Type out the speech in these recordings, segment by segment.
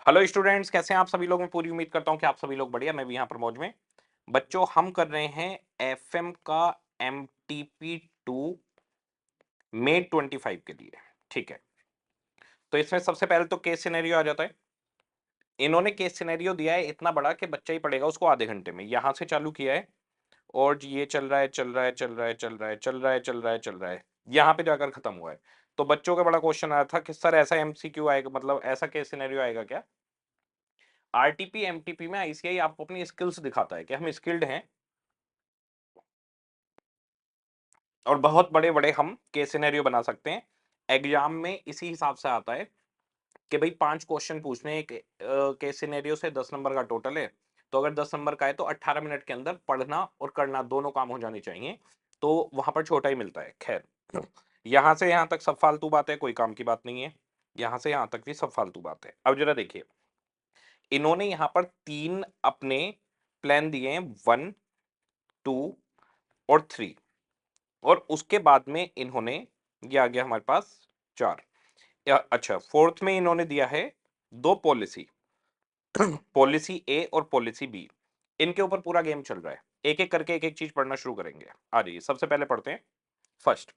Hello students, कैसे हैं आप सभी लोग। मैं पूरी उम्मीद करता हूं कि आप सभी लोग बढ़िया। मैं भी यहाँ पर मौज में। बच्चों, हम कर रहे हैं एफएम का एमटीपी 2 मई 25 के लिए। ठीक है, तो इसमें सबसे पहले तो केस सिनेरियो आ जाता है। इन्होंने केस सिनेरियो दिया है इतना बड़ा कि बच्चा ही पढ़ेगा उसको आधे घंटे में। यहाँ से चालू किया है और ये चल रहा है, चल रहा है, चल रहा है, चल रहा है, चल रहा है, चल रहा है, चल रहा है, यहाँ पे जाकर खत्म हुआ है। तो बच्चों का बड़ा क्वेश्चन आया था कि सर ऐसा एमसीक्यू आएगा, मतलब ऐसा केस सिनेरियो आएगा क्या। आरटीपी एमटीपी में आईसीआई आपको अपनी स्किल्स दिखाता है कि हम स्किल्ड हैं और बहुत बड़े बड़े हम केस सिनेरियो बना सकते हैं। एग्जाम में इसी हिसाब से आता है कि भाई 5 क्वेश्चन पूछने एक केस सिनेरियो से 10 नंबर का टोटल है। तो अगर 10 नंबर का है तो 18 मिनट के अंदर पढ़ना और करना दोनों काम हो जाने चाहिए। तो वहां पर छोटा ही मिलता है। खैर, यहां से यहां तक सब फालतू बात है, कोई काम की बात नहीं है। यहां से यहां तक भी सब फालतू बात है। अब जरा देखिए, इन्होंने यहां पर 3 अपने प्लान दिए हैं, 1, 2 और 3। और उसके बाद में इन्होंने, ये आ गया हमारे पास 4। अच्छा, फोर्थ में इन्होंने दिया है 2 पॉलिसी, पॉलिसी ए और पॉलिसी बी। इनके ऊपर पूरा गेम चल रहा है। एक एक करके एक एक चीज पढ़ना शुरू करेंगे। आ जाइए, सबसे पहले पढ़ते हैं first,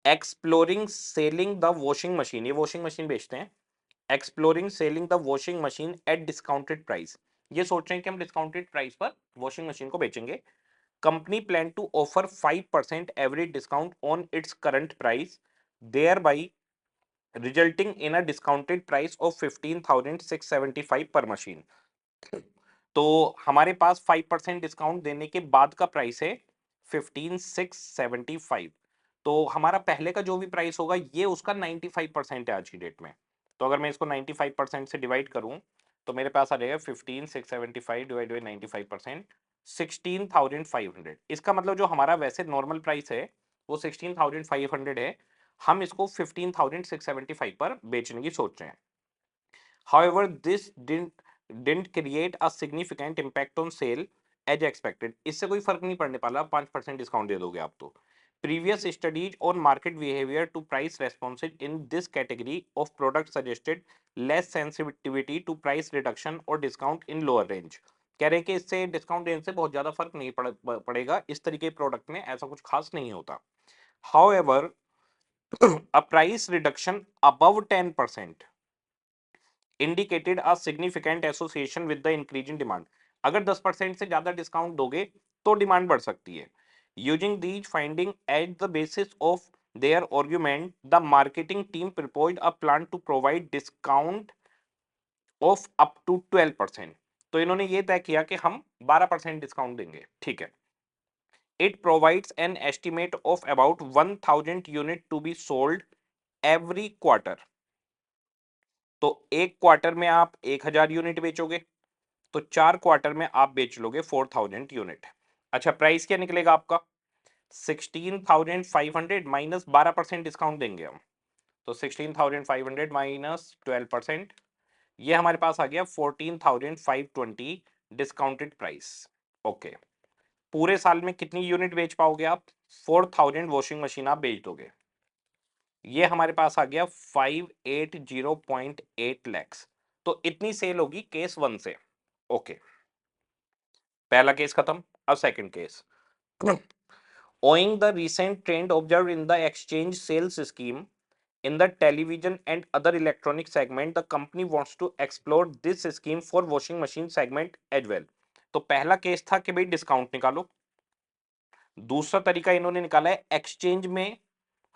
exploring selling the washing machine. ये वॉशिंग मशीन बेचते हैं। Exploring selling the washing machine eight discounted price. ये सोच रहे हैं कि हम डिस्काउंटेड प्राइस पर वॉशिंग मशीन को बेचेंगे। Company plan to offer 5% average discount on its current price, thereby resulting in a discounted price of 15,675 per machine. तो हमारे पास 5% डिस्काउंट देने के बाद का प्राइस है 15,675। तो हमारा पहले का जो भी प्राइस होगा ये उसका 95% है आज की डेट में। तो अगर मैं इसको 95% से डिवाइड करूं तो मेरे पास आ जाएगा 15,675 डिवाइड बाई 95%, 16,500। इसका मतलब जो हमारा वैसे नॉर्मल प्राइस है वो 16,500 है। हम इसको 15,675 पर बेचने की सोच रहे हैं। However, this didn't create a significant impact on sale as expected. इससे कोई फर्क नहीं पड़ने वाला, 5% डिस्काउंट दे दोगे आप तो। Previous studies on market behavior to price responses in this category of product suggested less sensitivity to price reduction or discount in lower range. कह रहे हैं कि इससे डिस्काउंट रेंज से बहुत ज्यादा फर्क नहीं पड़ेगा। इस तरीके के प्रोडक्ट में ऐसा कुछ खास नहीं होता। However, a price reduction above 10% indicated a significant association with the increase in demand. अगर 10% से ज्यादा डिस्काउंट दोगे तो डिमांड बढ़ सकती है। Using these finding at the basis of their argument, the marketing team proposed a plan to provide discount of up to 12%। तो इन्होंने ये तय किया कि हम 12% डिस्काउंट देंगे। ठीक है। It provides an estimate of about 1000 unit to be sold every quarter. तो एक क्वार्टर में आप 1000 यूनिट बेचोगे, तो 4 क्वार्टर में आप बेच लोगे 4000 यूनिट। अच्छा, प्राइस क्या निकलेगा आपका? 16,500 माइनस 12% डिस्काउंट देंगे हम। तो 16,500 माइनस 12%, ये हमारे पास आ गया 14,520 डिस्काउंटेड प्राइस। ओके, पूरे साल में कितनी यूनिट बेच पाओगे आप? 4000 वॉशिंग मशीन आप बेच दोगे। ये हमारे पास आ गया 580.8 लैक्स। तो इतनी सेल होगी केस 1 से। ओके, पहला केस खत्म। अब second case, owing the recent trend observed in the exchange sales scheme in the television and other electronic segment, the company wants to explore this scheme for washing machine segment as well. तो पहला case था कि भाई discount निकालो। दूसरा तरीका इन्होंने निकाला है एक्सचेंज में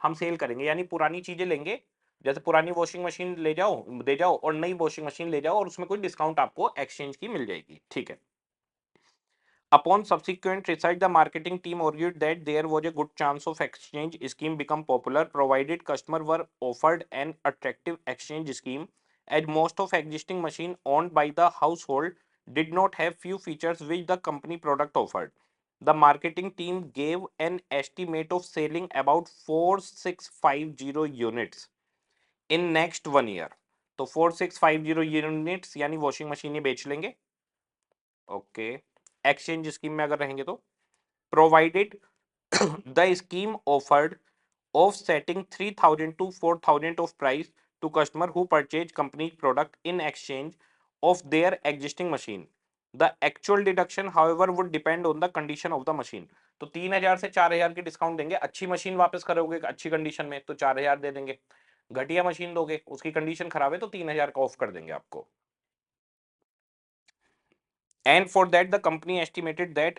हम सेल करेंगे, यानी पुरानी चीजें लेंगे। जैसे पुरानी वॉशिंग मशीन ले जाओ, दे जाओ, और नई वॉशिंग मशीन ले जाओ और उसमें कोई डिस्काउंट आपको एक्सचेंज की मिल जाएगी। ठीक है। Upon subsequent research, the marketing team argued that there was a good chance of exchange scheme become popular, provided customers were offered an attractive exchange scheme, as most of existing machine owned by the household did not have few features which the company product offered. The marketing team gave an estimate of selling about 4650 units in next 1 year. तो 4650 units यानी washing machine ये बेच लेंगे। Okay, exchange scheme में अगर रहेंगे तो provided the scheme offered of setting 3000 to 4000 of price to customer who purchase company product in exchange of their existing machine. The actual deduction, however, would depend on the condition of the machine. तो 3000 से 4000 की discount देंगे। अच्छी machine वापस करोगे अच्छी condition में तो 4000 दे देंगे, घटिया मशीन दोगे उसकी कंडीशन खराब है तो 3000 का ऑफ कर देंगे आपको। And for that the company estimated that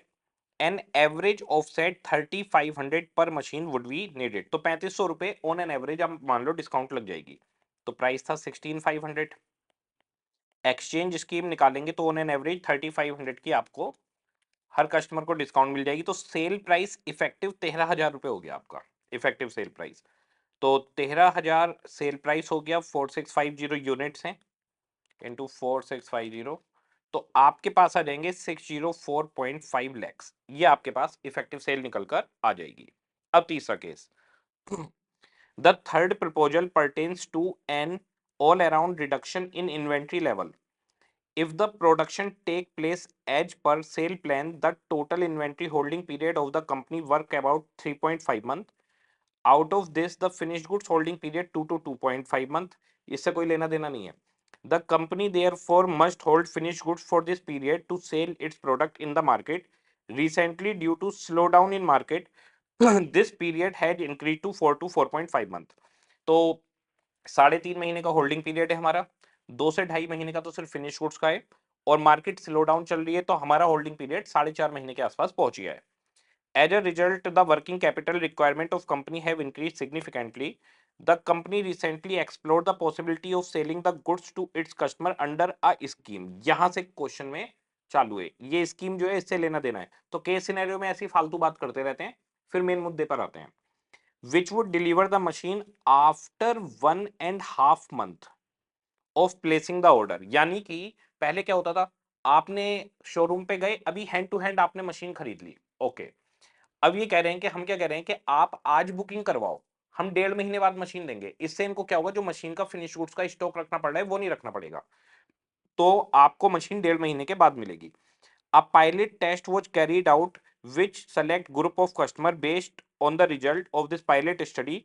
an average offset 3500 per machine would be needed. तो 3500 रुपए ऑन एन एवरेज आप मान लो डिस्काउंट लग जाएगी। तो प्राइस था 16500। एक्सचेंज स्कीम निकालेंगे तो ऑन एन एवरेज 3500 की आपको हर कस्टमर को डिस्काउंट मिल जाएगी। तो सेल प्राइस इफेक्टिव 13000 रुपए हो गया आपका इफेक्टिव सेल प्राइस। तो 13000 सेल प्राइस हो गया, 4650 यूनिट्स हैं इंटू 4650, तो आपके पास आ जाएंगे 604.5 लैक्स। ये आपके पास इफेक्टिव सेल निकल कर आ जाएगी। अब तीसरा case, the third proposal pertains to an all around reduction in inventory level. If the production take place as per sale plan, the total inventory holding period of the company work about 3.5 month. Out of this, the finished goods holding period 2 to 2.5 month. इससे कोई लेना देना नहीं है। The company therefore must hold finished goods for this period to sell its product in the market. Recently, due to slowdown in market, this period had increased to 4 to 4.5 month. तो 3.5 महीने का holding period है हमारा, 2 से 2.5 महीने का तो सिर्फ फिनिश गुड्स का है, और मार्केट स्लो डाउन चल रही है तो हमारा होल्डिंग पीरियड 4.5 महीने के आसपास पहुंच गया है। As a result, the working capital requirement of company have increased significantly. The company recently explored the possibility of selling the goods to its customer under a scheme. यहाँ से क्वेश्चन में चालू है, ये स्कीम जो है इससे लेना देना है। तो केस सिनेरियो में ऐसी फालतू बात करते रहते हैं, फिर मेन मुद्दे पर आते हैं। Which would deliver the machine after 1.5 month of placing the order. यानी कि पहले क्या होता था, आपने शोरूम पे गए, अभी हैंड टू हैंड आपने मशीन खरीद ली, ओके। अब ये कह रहे हैं कि हम क्या कह रहे हैं कि आप आज बुकिंग करवाओ, हम 1.5 महीने बाद मशीन देंगे। इससे इनको क्या होगा, जो मशीन का फिनिश गुड्स का स्टॉक रखना पड़ रहा है वो नहीं रखना पड़ेगा, तो आपको मशीन 1.5 महीने के बाद मिलेगी। A pilot test was carried out which select group of customer based on the result of this pilot study.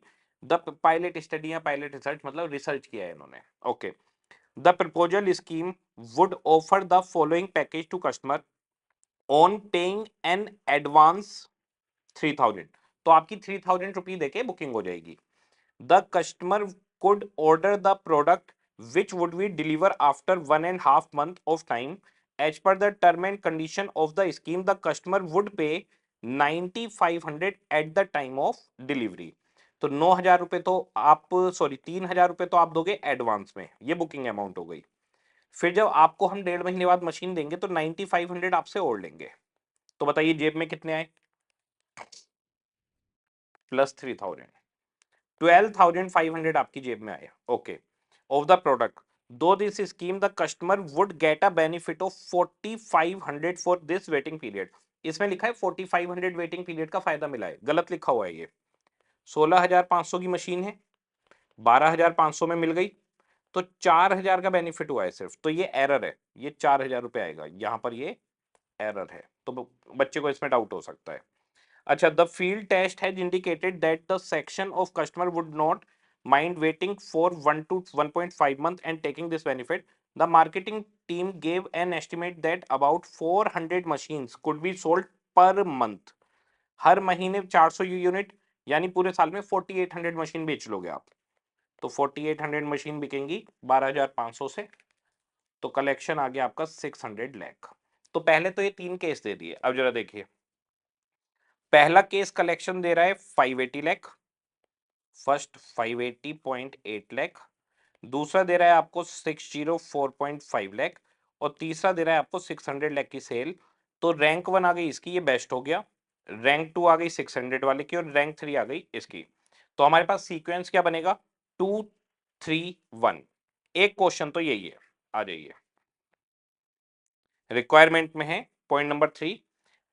The pilot study या pilot research मतलब रिसर्च किया है इन्होंने, okay. The proposal scheme would offer the following package to customer on paying an advance 3000। तो आपकी 3000 रुपी देके booking हो जाएगी। The customer could order the product which would be delivered after 1.5 month of time. As per the term and condition of the scheme, the customer would pay 9500 at the time of delivery. तो 9000 रुपए तो आप, sorry 3000 रुपए तो आप दोगे advance में, ये बुकिंग अमाउंट हो गई। फिर जब आपको हम 1.5 महीने बाद मशीन देंगे तो 9500 आपसे और लेंगे। तो बताइए जेब में कितने आए, प्लस 3000, 12,500 आपकी जेब में आया, ओके, ऑफ द प्रोडक्ट। दो this scheme the customer would get a benefit of 4500 for this waiting period. इसमें लिखा है 4500 वेटिंग पीरियड का फायदा मिला है, गलत लिखा हुआ है ये। 16500 की मशीन है, 12500 में मिल गई, तो 4000 का बेनिफिट हुआ है सिर्फ, तो ये एरर है, ये 4000 रुपए आएगा, यहां पर ये एरर है, तो बच्चे को इसमें डाउट हो सकता है। अच्छा, the field test has indicated that the section of customer would not mind waiting for 1 to 1.5 month and taking this benefit. The marketing team gave an estimate that about 400 machines could be sold per month. हर महीने 400 unit, यानी पूरे साल में 4800 machine बेच लोगे आप, तो 4800 machine बिकेंगी 12500 से, तो कलेक्शन आ गया आपका 600 लाख। तो पहले तो ये 3 केस दे दिए, अब जरा देखिए। पहला केस कलेक्शन दे रहा है 580 लाख, फर्स्ट 580.8 लाख, दूसरा दे रहा है आपको 604.5 लाख, और तीसरा दे रहा है आपको 600 लाख की सेल। तो रैंक 1 आ गई इसकी, ये बेस्ट हो गया, रैंक 2 आ गई 600 वाले की, और रैंक 3 आ गई इसकी। तो हमारे पास सीक्वेंस क्या बनेगा, 2 3 1। एक क्वेश्चन तो यही है, आ जाइए। रिक्वायरमेंट में है point number 3,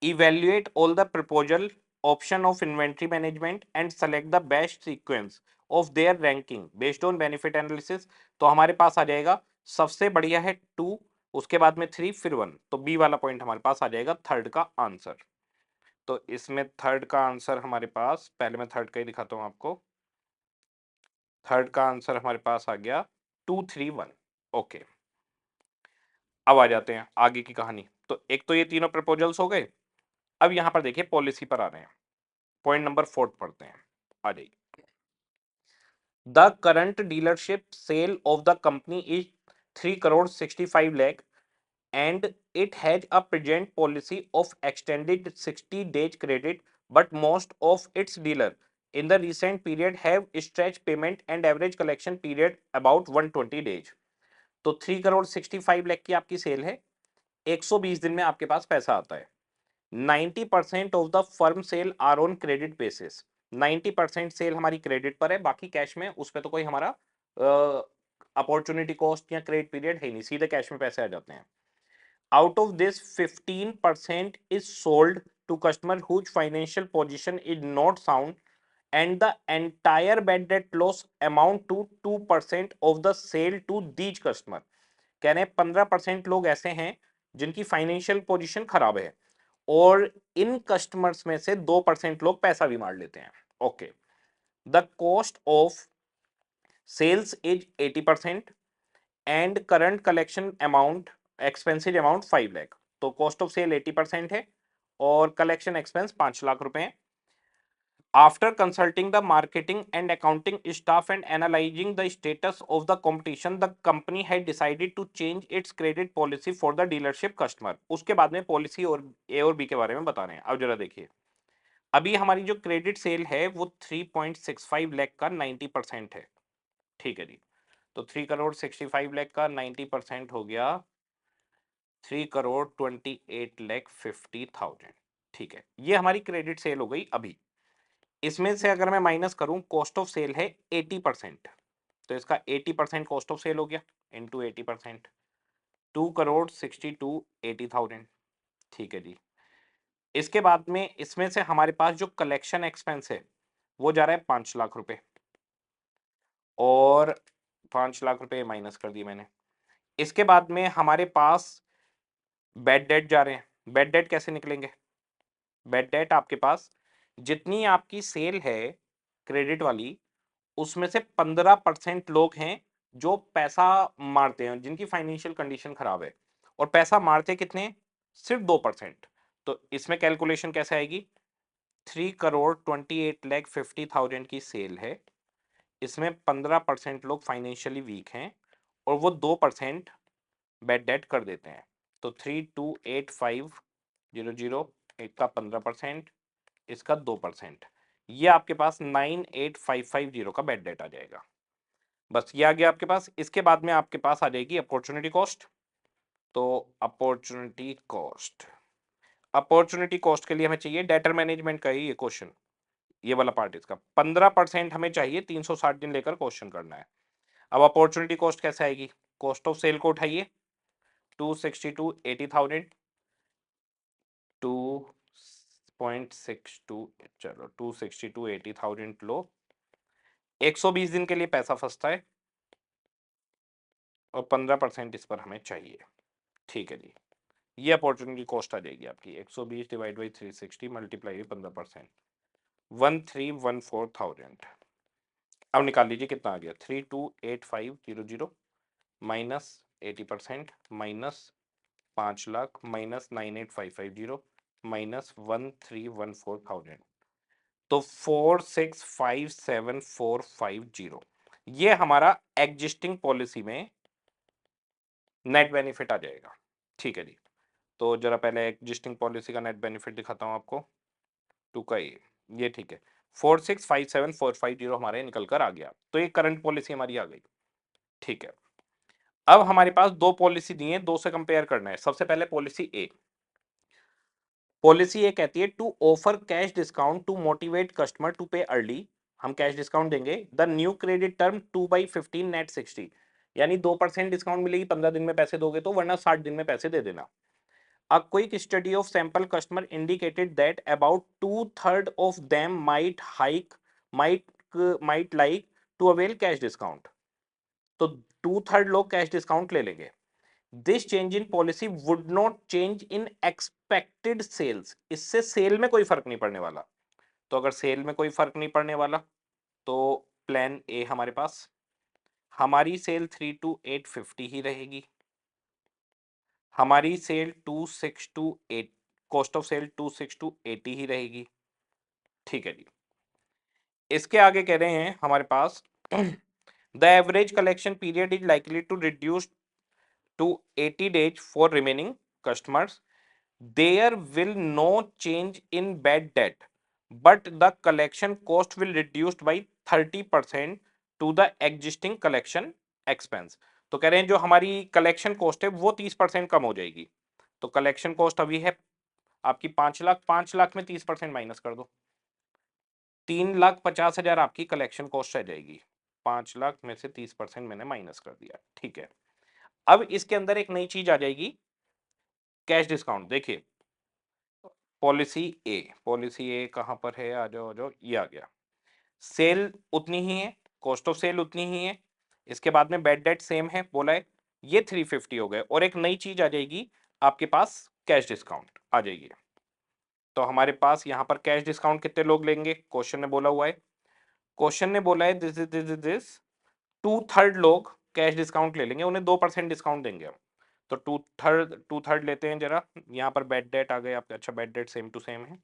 evaluate all the proposal option of inventory management and select the best sequence of their ranking based on benefit analysis. तो हमारे पास आ जाएगा सबसे बढ़िया है 2, उसके बाद में 3, फिर 1, तो बी वाला पॉइंट हमारे पास आ जाएगा थर्ड का आंसर। तो इसमें थर्ड का आंसर हमारे पास, पहले मैं थर्ड का ही दिखाता हूं आपको। थर्ड का आंसर हमारे पास आ गया 231। ओके, अब आ जाते हैं आगे की कहानी। तो एक तो ये तीनों प्रपोजल्स हो गए। अब यहां पर देखिए पॉलिसी पर आ रहे हैं। पॉइंट नंबर 4 पढ़ते हैं, आ जाइए। The current dealership sale of the company is 3 crore 65 lakh and it has a present policy of extended 60 days credit, but most of its dealer in the recent period have stretched payment and average collection period about 120 days। तो 3 crore 65 lakh की आपकी cell है, 120 दिन में आपके पास पैसा आता है। 90% of the firm sale are on credit basis. 90% sale हमारी क्रेडिट पर है, बाकी कैश में, उस पर तो कोई हमारा अपॉर्चुनिटी कॉस्ट या क्रेडिट पीरियड है नहीं, सीधे कैश में पैसे आ जाते हैं। Out of this, 15% is sold to customer whose financial position is not sound, and the entire bad debt loss amount to 2% of the sale to these customer। कह रहे हैं 15% लोग ऐसे हैं जिनकी फाइनेंशियल पोजीशन खराब है, और इन कस्टमर्स में से 2% लोग पैसा भी मार लेते हैं। Okay, the cost of sales is 80% and current collection amount expensive amount 5 lakh. तो कॉस्ट ऑफ सेल 80% है और कलेक्शन एक्सपेंस 5 लाख रुपए हैं। After consulting the marketing and accounting staff and analysing the status of the competition, the company had decided to change its credit policy for the dealership customer. उसके बाद में policy और ए और B के बारे में बता रहे हैं। अब जरा देखिए, अभी हमारी जो क्रेडिट सेल है वो 3.65 लाख का 90% है। ठीक है जी, तो 3 crore 65 lakh का 90% हो गया 3 crore 28 lakh 50,000। ठीक है, ये हमारी क्रेडिट सेल हो गई। अभी इसमें से अगर मैं माइनस करूं, कॉस्ट ऑफ सेल है 80%, तो इसका 80% कॉस्ट ऑफ सेल हो गया इनटू 80%, 2 crore 62 80,000। ठीक है जी, इसके बाद में इसमें से हमारे पास जो कलेक्शन एक्सपेंस है वो जा रहा है 5 लाख रुपए, और 5 लाख रुपए माइनस कर दिए मैंने। इसके बाद में हमारे पास बैड डेट जा रहे हैं। बैड डेट कैसे निकलेंगे? बैड डेट आपके पास जितनी आपकी सेल है क्रेडिट वाली, उसमें से 15% लोग हैं जो पैसा मारते हैं, जिनकी फाइनेंशियल कंडीशन खराब है। और पैसा मारते कितने? सिर्फ 2%। तो इसमें कैलकुलेशन कैसे आएगी? 3 crore 28 lakh 50,000 की सेल है, इसमें 15% लोग फाइनेंशियली वीक हैं और वो 2% बैड डेट कर देते हैं। तो 328,500, एक का 15%, इसका 2%, ये आपके पास 98,550 का बैड डेट आ जाएगा। बस ये आ गया आपके पास। इसके बाद में आपके पास आ जाएगी अपॉर्चुनिटी कॉस्ट। तो अपॉर्चुनिटी कॉस्ट, अपॉर्चुनिटी कॉस्ट के लिए हमें चाहिए डेटर मैनेजमेंट का ही ये क्वेश्चन, ये वाला पार्ट इसका 15% हमें चाहिए, 360 दिन लेकर क्वेश्चन करना है। अब अपॉर्चुनिटी कॉस्ट कैसे आएगी? कॉस्ट ऑफ सेल को उठाइए, 262 80,000, 2.62, चलो 262 80,000 लो। 120 दिन के लिए पैसा फंसता है और 15% इस पर हमें चाहिए। ठीक है जी, ये अपॉर्चुनिटी कॉस्ट आ जाएगी आपकी 120 डिवाइड बाई 360 मल्टीप्लाई 15%, 1314,000। अब निकाल लीजिए कितना आ गया, 328500 minus 80% minus 5 lakh minus 98,550 minus 1314,000, तो 4657450, ये हमारा एग्जिस्टिंग पॉलिसी में नेट बेनिफिट आ जाएगा। ठीक है जी, तो जरा पहले एग्जिस्टिंग पॉलिसी का नेट बेनिफिट दिखाता हूं आपको। टू का ये ठीक है, 4657450 हमारे निकल कर आ गया। तो ये करंट पॉलिसी हमारी आ गई। ठीक है, अब हमारे पास दो पॉलिसी दी है, दो से कंपेयर करना है। सबसे पहले पॉलिसी ए। पॉलिसी ए कहती है to offer cash discount to motivate customer to pay early. हम कैश डिस्काउंट देंगे। The new credit term 2/15 net 60, यानी 2% डिस्काउंट मिलेगी 15 दिन में पैसे दोगे तो, वरना 60 दिन में पैसे दे देना। A quick study of sample customer indicated that about 2/3 of them might like to avail cash discount। तो 2/3 लोग कैश डिस्काउंट ले लेंगे। This change in policy would not change in expected sales. इससे सेल में कोई फर्क नहीं पड़ने वाला। तो अगर सेल में कोई फर्क नहीं पड़ने वाला तो प्लान ए हमारे पास, हमारी सेल 3 to 850 ही रहेगी, हमारी sale 26 to 8, cost of sale 26 to 80 ही रहेगी। ठीक है जी, इसके आगे कह रहे हैं हमारे पास the average collection period is likely to reduce to 80 days for remaining customers. There will no change in bad debt, but the collection cost will reduced by 30% to the existing collection expense. तो कह रहे हैं जो हमारी collection cost है वो 30% कम हो जाएगी। तो कलेक्शन कॉस्ट अभी है आपकी 5 लाख, 5 लाख में 30% माइनस कर दो, 3,50,000 आपकी कलेक्शन कॉस्ट रह जाएगी। 5 लाख में से 30% मैंने माइनस कर दिया। ठीक है, अब इसके अंदर एक नई चीज आ जाएगी, कैश डिस्काउंट। देखिए पॉलिसी ए, पॉलिसी ए कहां पर है, आ जाओ आ जाओ, ये आ गया। सेल उतनी ही है, कॉस्ट ऑफ सेल उतनी ही है, इसके बाद में बैड डेट सेम है बोला है, ये 350 हो गए, और एक नई चीज आ जाएगी आपके पास, कैश डिस्काउंट आ जाएगी। तो हमारे पास यहाँ पर कैश डिस्काउंट कितने लोग लेंगे, क्वेश्चन ने बोला हुआ है, क्वेश्चन ने बोला है दिस 2/3 लोग कैश डिस्काउंट ले लेंगे, उन्हें 2% डिस्काउंट देंगे हम। तो 2/3 लेते हैं जरा, यहाँ पर बैड डेट आ गए आपके, अच्छा bad debt same to same है।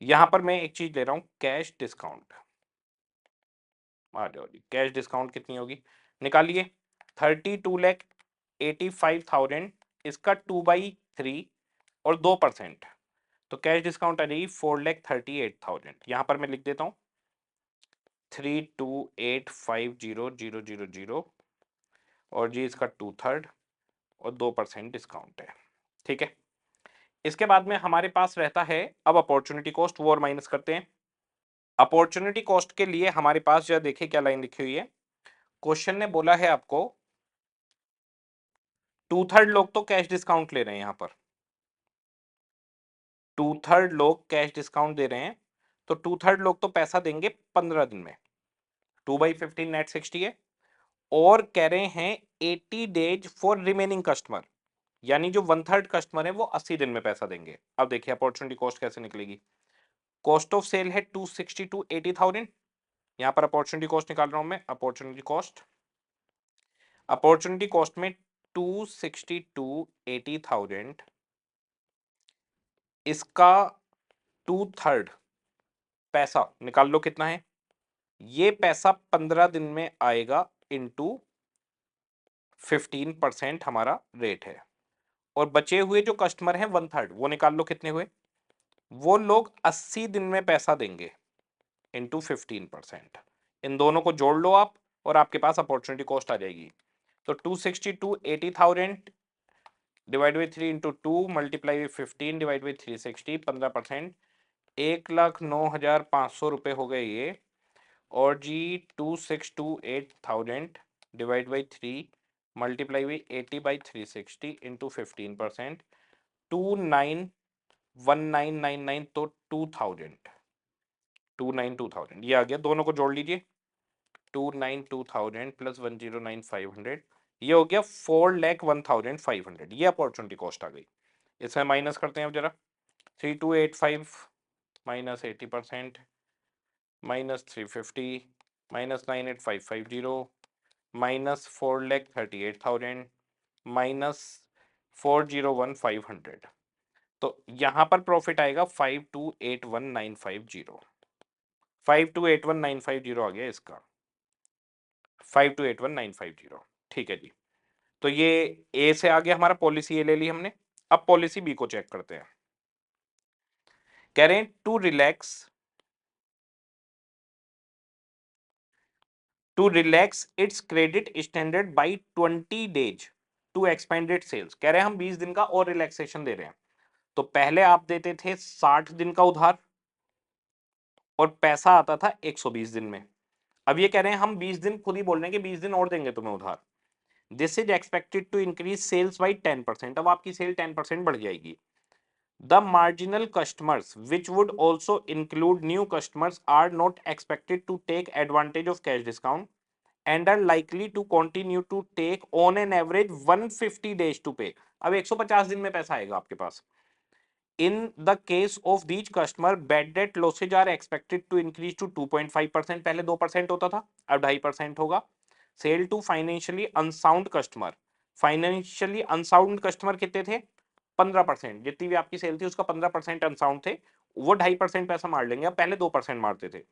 यहाँ पर मैं एक चीज ले रहा हूँ, कैश डिस्काउंट आ जाओ जी, कैश डिस्काउंट कितनी होगी निकालिए, 32,85,000, इसका 2/3 और 2%, तो कैश डिस्काउंट आ जाएगी 4,38,000। यहाँ पर मैं लिख देता हूँ 32,85,0,000 और जी इसका 2/3 और 2% डिस्काउंट है। ठीक है, इसके बाद में हमारे पास रहता है अब अपॉर्चुनिटी कॉस्ट, वो और माइनस करते हैं। अपॉर्चुनिटी कॉस्ट के लिए हमारे पास जो देखिए क्या लाइन लिखी हुई है, क्वेश्चन ने बोला है आपको 2/3 लोग तो कैश डिस्काउंट ले रहे हैं, यहां पर 2/3 लोग कैश डिस्काउंट दे रहे हैं, तो 2/3 लोग तो पैसा देंगे 15 दिन में, 2/15 नेट 60 है, और कह रहे हैं 80 डेज फॉर रिमेनिंग कस्टमर, यानी जो 1/3 कस्टमर है वो 80 दिन में पैसा देंगे। अब देखिए अपॉर्चुनिटी कॉस्ट कैसे निकलेगी, कॉस्ट ऑफ सेल है 260 to 80,000, यहां पर अपॉर्चुनिटी कॉस्ट निकाल रहा हूं मैं, अपॉर्चुनिटी कॉस्ट में 260 to 80,000, इसका 2/3 पैसा निकाल लो कितना है, ये पैसा 15 दिन में आएगा इंटू 15% हमारा रेट है, और बचे हुए जो कस्टमर हैं 1/3 वो निकाल लो कितने हुए, वो लोग 80 दिन में पैसा देंगे इंटू 15%, इन दोनों को जोड़ लो आप और आपके पास अपॉर्चुनिटी कॉस्ट आ जाएगी। तो 260 to 80,000 divide by 3 into 2 multiply by 15 divide by 360, 15%, 1,09,500 रुपये हो गए ये, और जी 2,628,000 divide by 3 multiply by 80/360 into 15%, 291999, तो 2,000 ये आ गया, दोनों को जोड़ लीजिए, 292,000 प्लस 109,500, ये हो गया 4,01,500, ये अपॉर्चुनिटी कॉस्ट आ गई। इसमें माइनस करते हैं अब जरा, 3285 minus 80% minus 350 minus 98,550 minus 4,38,000 minus 4,01,500, तो यहां पर प्रॉफिट आएगा 5281,950, 5281,950 आ गया इसका, 5281,950। ठीक है जी, तो ये ए से आ गया हमारा, पॉलिसी ए ले ली हमने। अब पॉलिसी बी को चेक करते हैं, कह रहे हैं to relax its credit standard by 20 days to expanded sales, कह रहे हैं हम 20 दिन का और रिलैक्सेशन दे रहे हैं। तो पहले आप देते थे 60 दिन का उधार और पैसा आता था 120 दिन में, अब ये कह रहे हैं हम 20 दिन, खुद ही बोल रहे हैं कि 20 दिन और देंगे तुम्हें उधार। This is expected to increase sales by 10%, अब आपकी सेल 10% बढ़ जाएगी। The marginal customers, which would also include new customers, are not expected to take advantage of cash discount and are likely to continue to take on an average 150 days to pay. अब 150 दिन में पैसा आएगा आपके पास, in the case of these customer bad debt losses are expected to increase to 2.5%, पहले 2% होता था, अब 2.5% होगा। Sale to financially unsound customer, financially unsound customer कितने थे? 15%, जितनी भी आपकी सेल थी उसका 15% अनसाउंड थे, वो 2.5% पैसा मार लेंगे, अब पहले 2% मारते थे।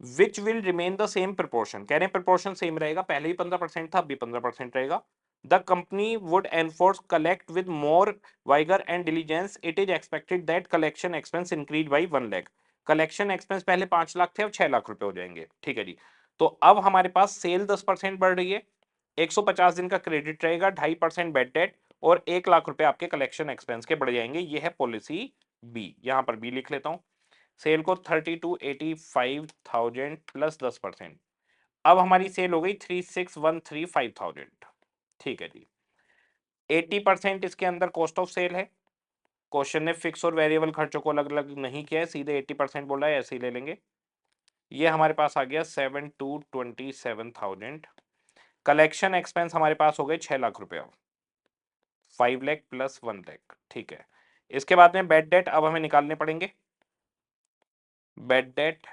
Which will remain the same proportion, कह रहे हैं प्रोपोर्शन सेम रहेगा, पहले ही 15% था, अब भी 15% रहेगा। The company would enforce collect with more vigour and diligence, it is expected that collection expense increase by 1 lakh. Collection expense पहले 5 लाख थे, अब 6 लाख रुपए हो जाएंगे, ठीक है जी। तो अब हमारे पास सेल 10% बढ़ रही है, 150 दिन का क्रेडिट रहेगा, 2.5% बेड डेट, और 1 लाख रुपए आपके कलेक्शन एक्सपेंस के बढ़ जाएंगे। ये है पॉलिसी बी, यहां पर बी लिख लेता हूं। सेल को 32,85,000 प्लस 10%, अब हमारी सेल हो गई 36,135,000, ठीक है जी। 80% इसके अंदर कॉस्ट ऑफ सेल है। क्वेश्चन ने फिक्स और वेरिएबल खर्चों को अलग अलग नहीं किया है, सीधे 80% बोला है, ऐसे ही ले लेंगे। ये हमारे पास आ गया 7,227,000। कलेक्शन एक्सपेंस हमारे पास हो गए 6 लाख रुपए, 5 लाख प्लस 1 लाख, ठीक है। इसके बाद में बेड डेट अब हमें निकालने पड़ेंगे। बेड डेट,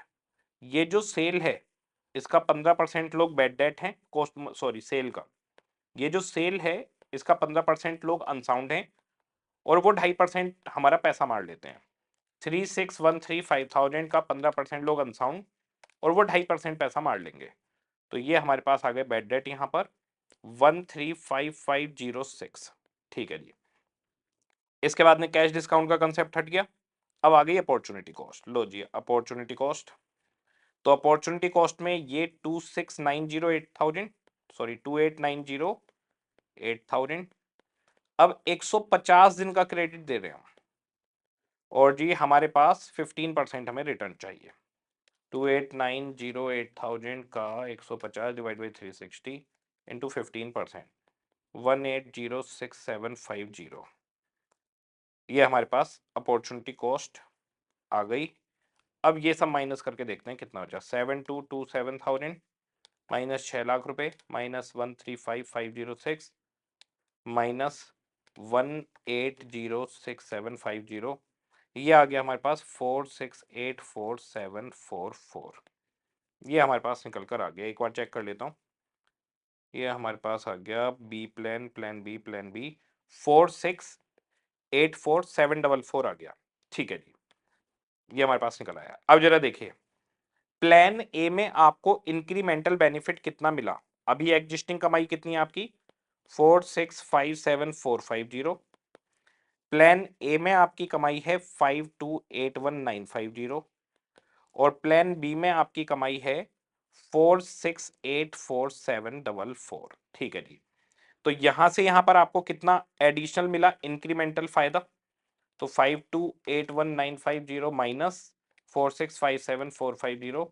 ये जो सेल है इसका 15% लोग बेड डेट हैं, कॉस्ट सॉरी सेल का, ये जो सेल है इसका 15% लोग अनसाउंड हैं, और वो 2.5% हमारा पैसा मार लेते हैं। 36,135,000 का 15% लोग अनसाउंड, और वो 2.5% पैसा मार लेंगे। तो ये हमारे पास आ गए बेड डेट यहाँ पर 135506, ठीक है जी। इसके बाद में कैश डिस्काउंट का कंसेप्ट हट गया, अब आ गई अपॉर्चुनिटी कॉस्ट। लो जी अपॉर्चुनिटी कॉस्ट, तो अपॉर्चुनिटी कॉस्ट में ये 26,908,000, सॉरी 28,908,000। अब 150 दिन का क्रेडिट दे रहे हैं हम, और जी हमारे पास 15% हमें रिटर्न चाहिए। 28,908,000 का 150 डिवाइड बाई 360 इंटू 15%, 18,06750, ये हमारे पास अपॉर्चुनिटी कॉस्ट आ गई। अब ये सब माइनस करके देखते हैं कितना बचा। 7,227,000 माइनस 6 लाख रुपए माइनस 135,506 माइनस 1806750, ये आ गया हमारे पास 4684,744, ये हमारे पास निकल कर आ गया। एक बार चेक कर लेता हूँ, ये हमारे पास आ गया B plan, plan B, plan B 4684,744 आ गया, ठीक है जी। ये हमारे पास निकल आया। अब जरा देखिए प्लान ए में आपको इंक्रीमेंटल बेनिफिट कितना मिला। अभी एग्जिस्टिंग कमाई कितनी है आपकी 4657,450। प्लान ए में आपकी कमाई है 5281,950, और प्लान बी में आपकी कमाई है 4684,744, ठीक है जी। तो यहां से यहां पर आपको कितना एडिशनल मिला इंक्रीमेंटल फायदा, तो 5281,950 माइनस 4657,450,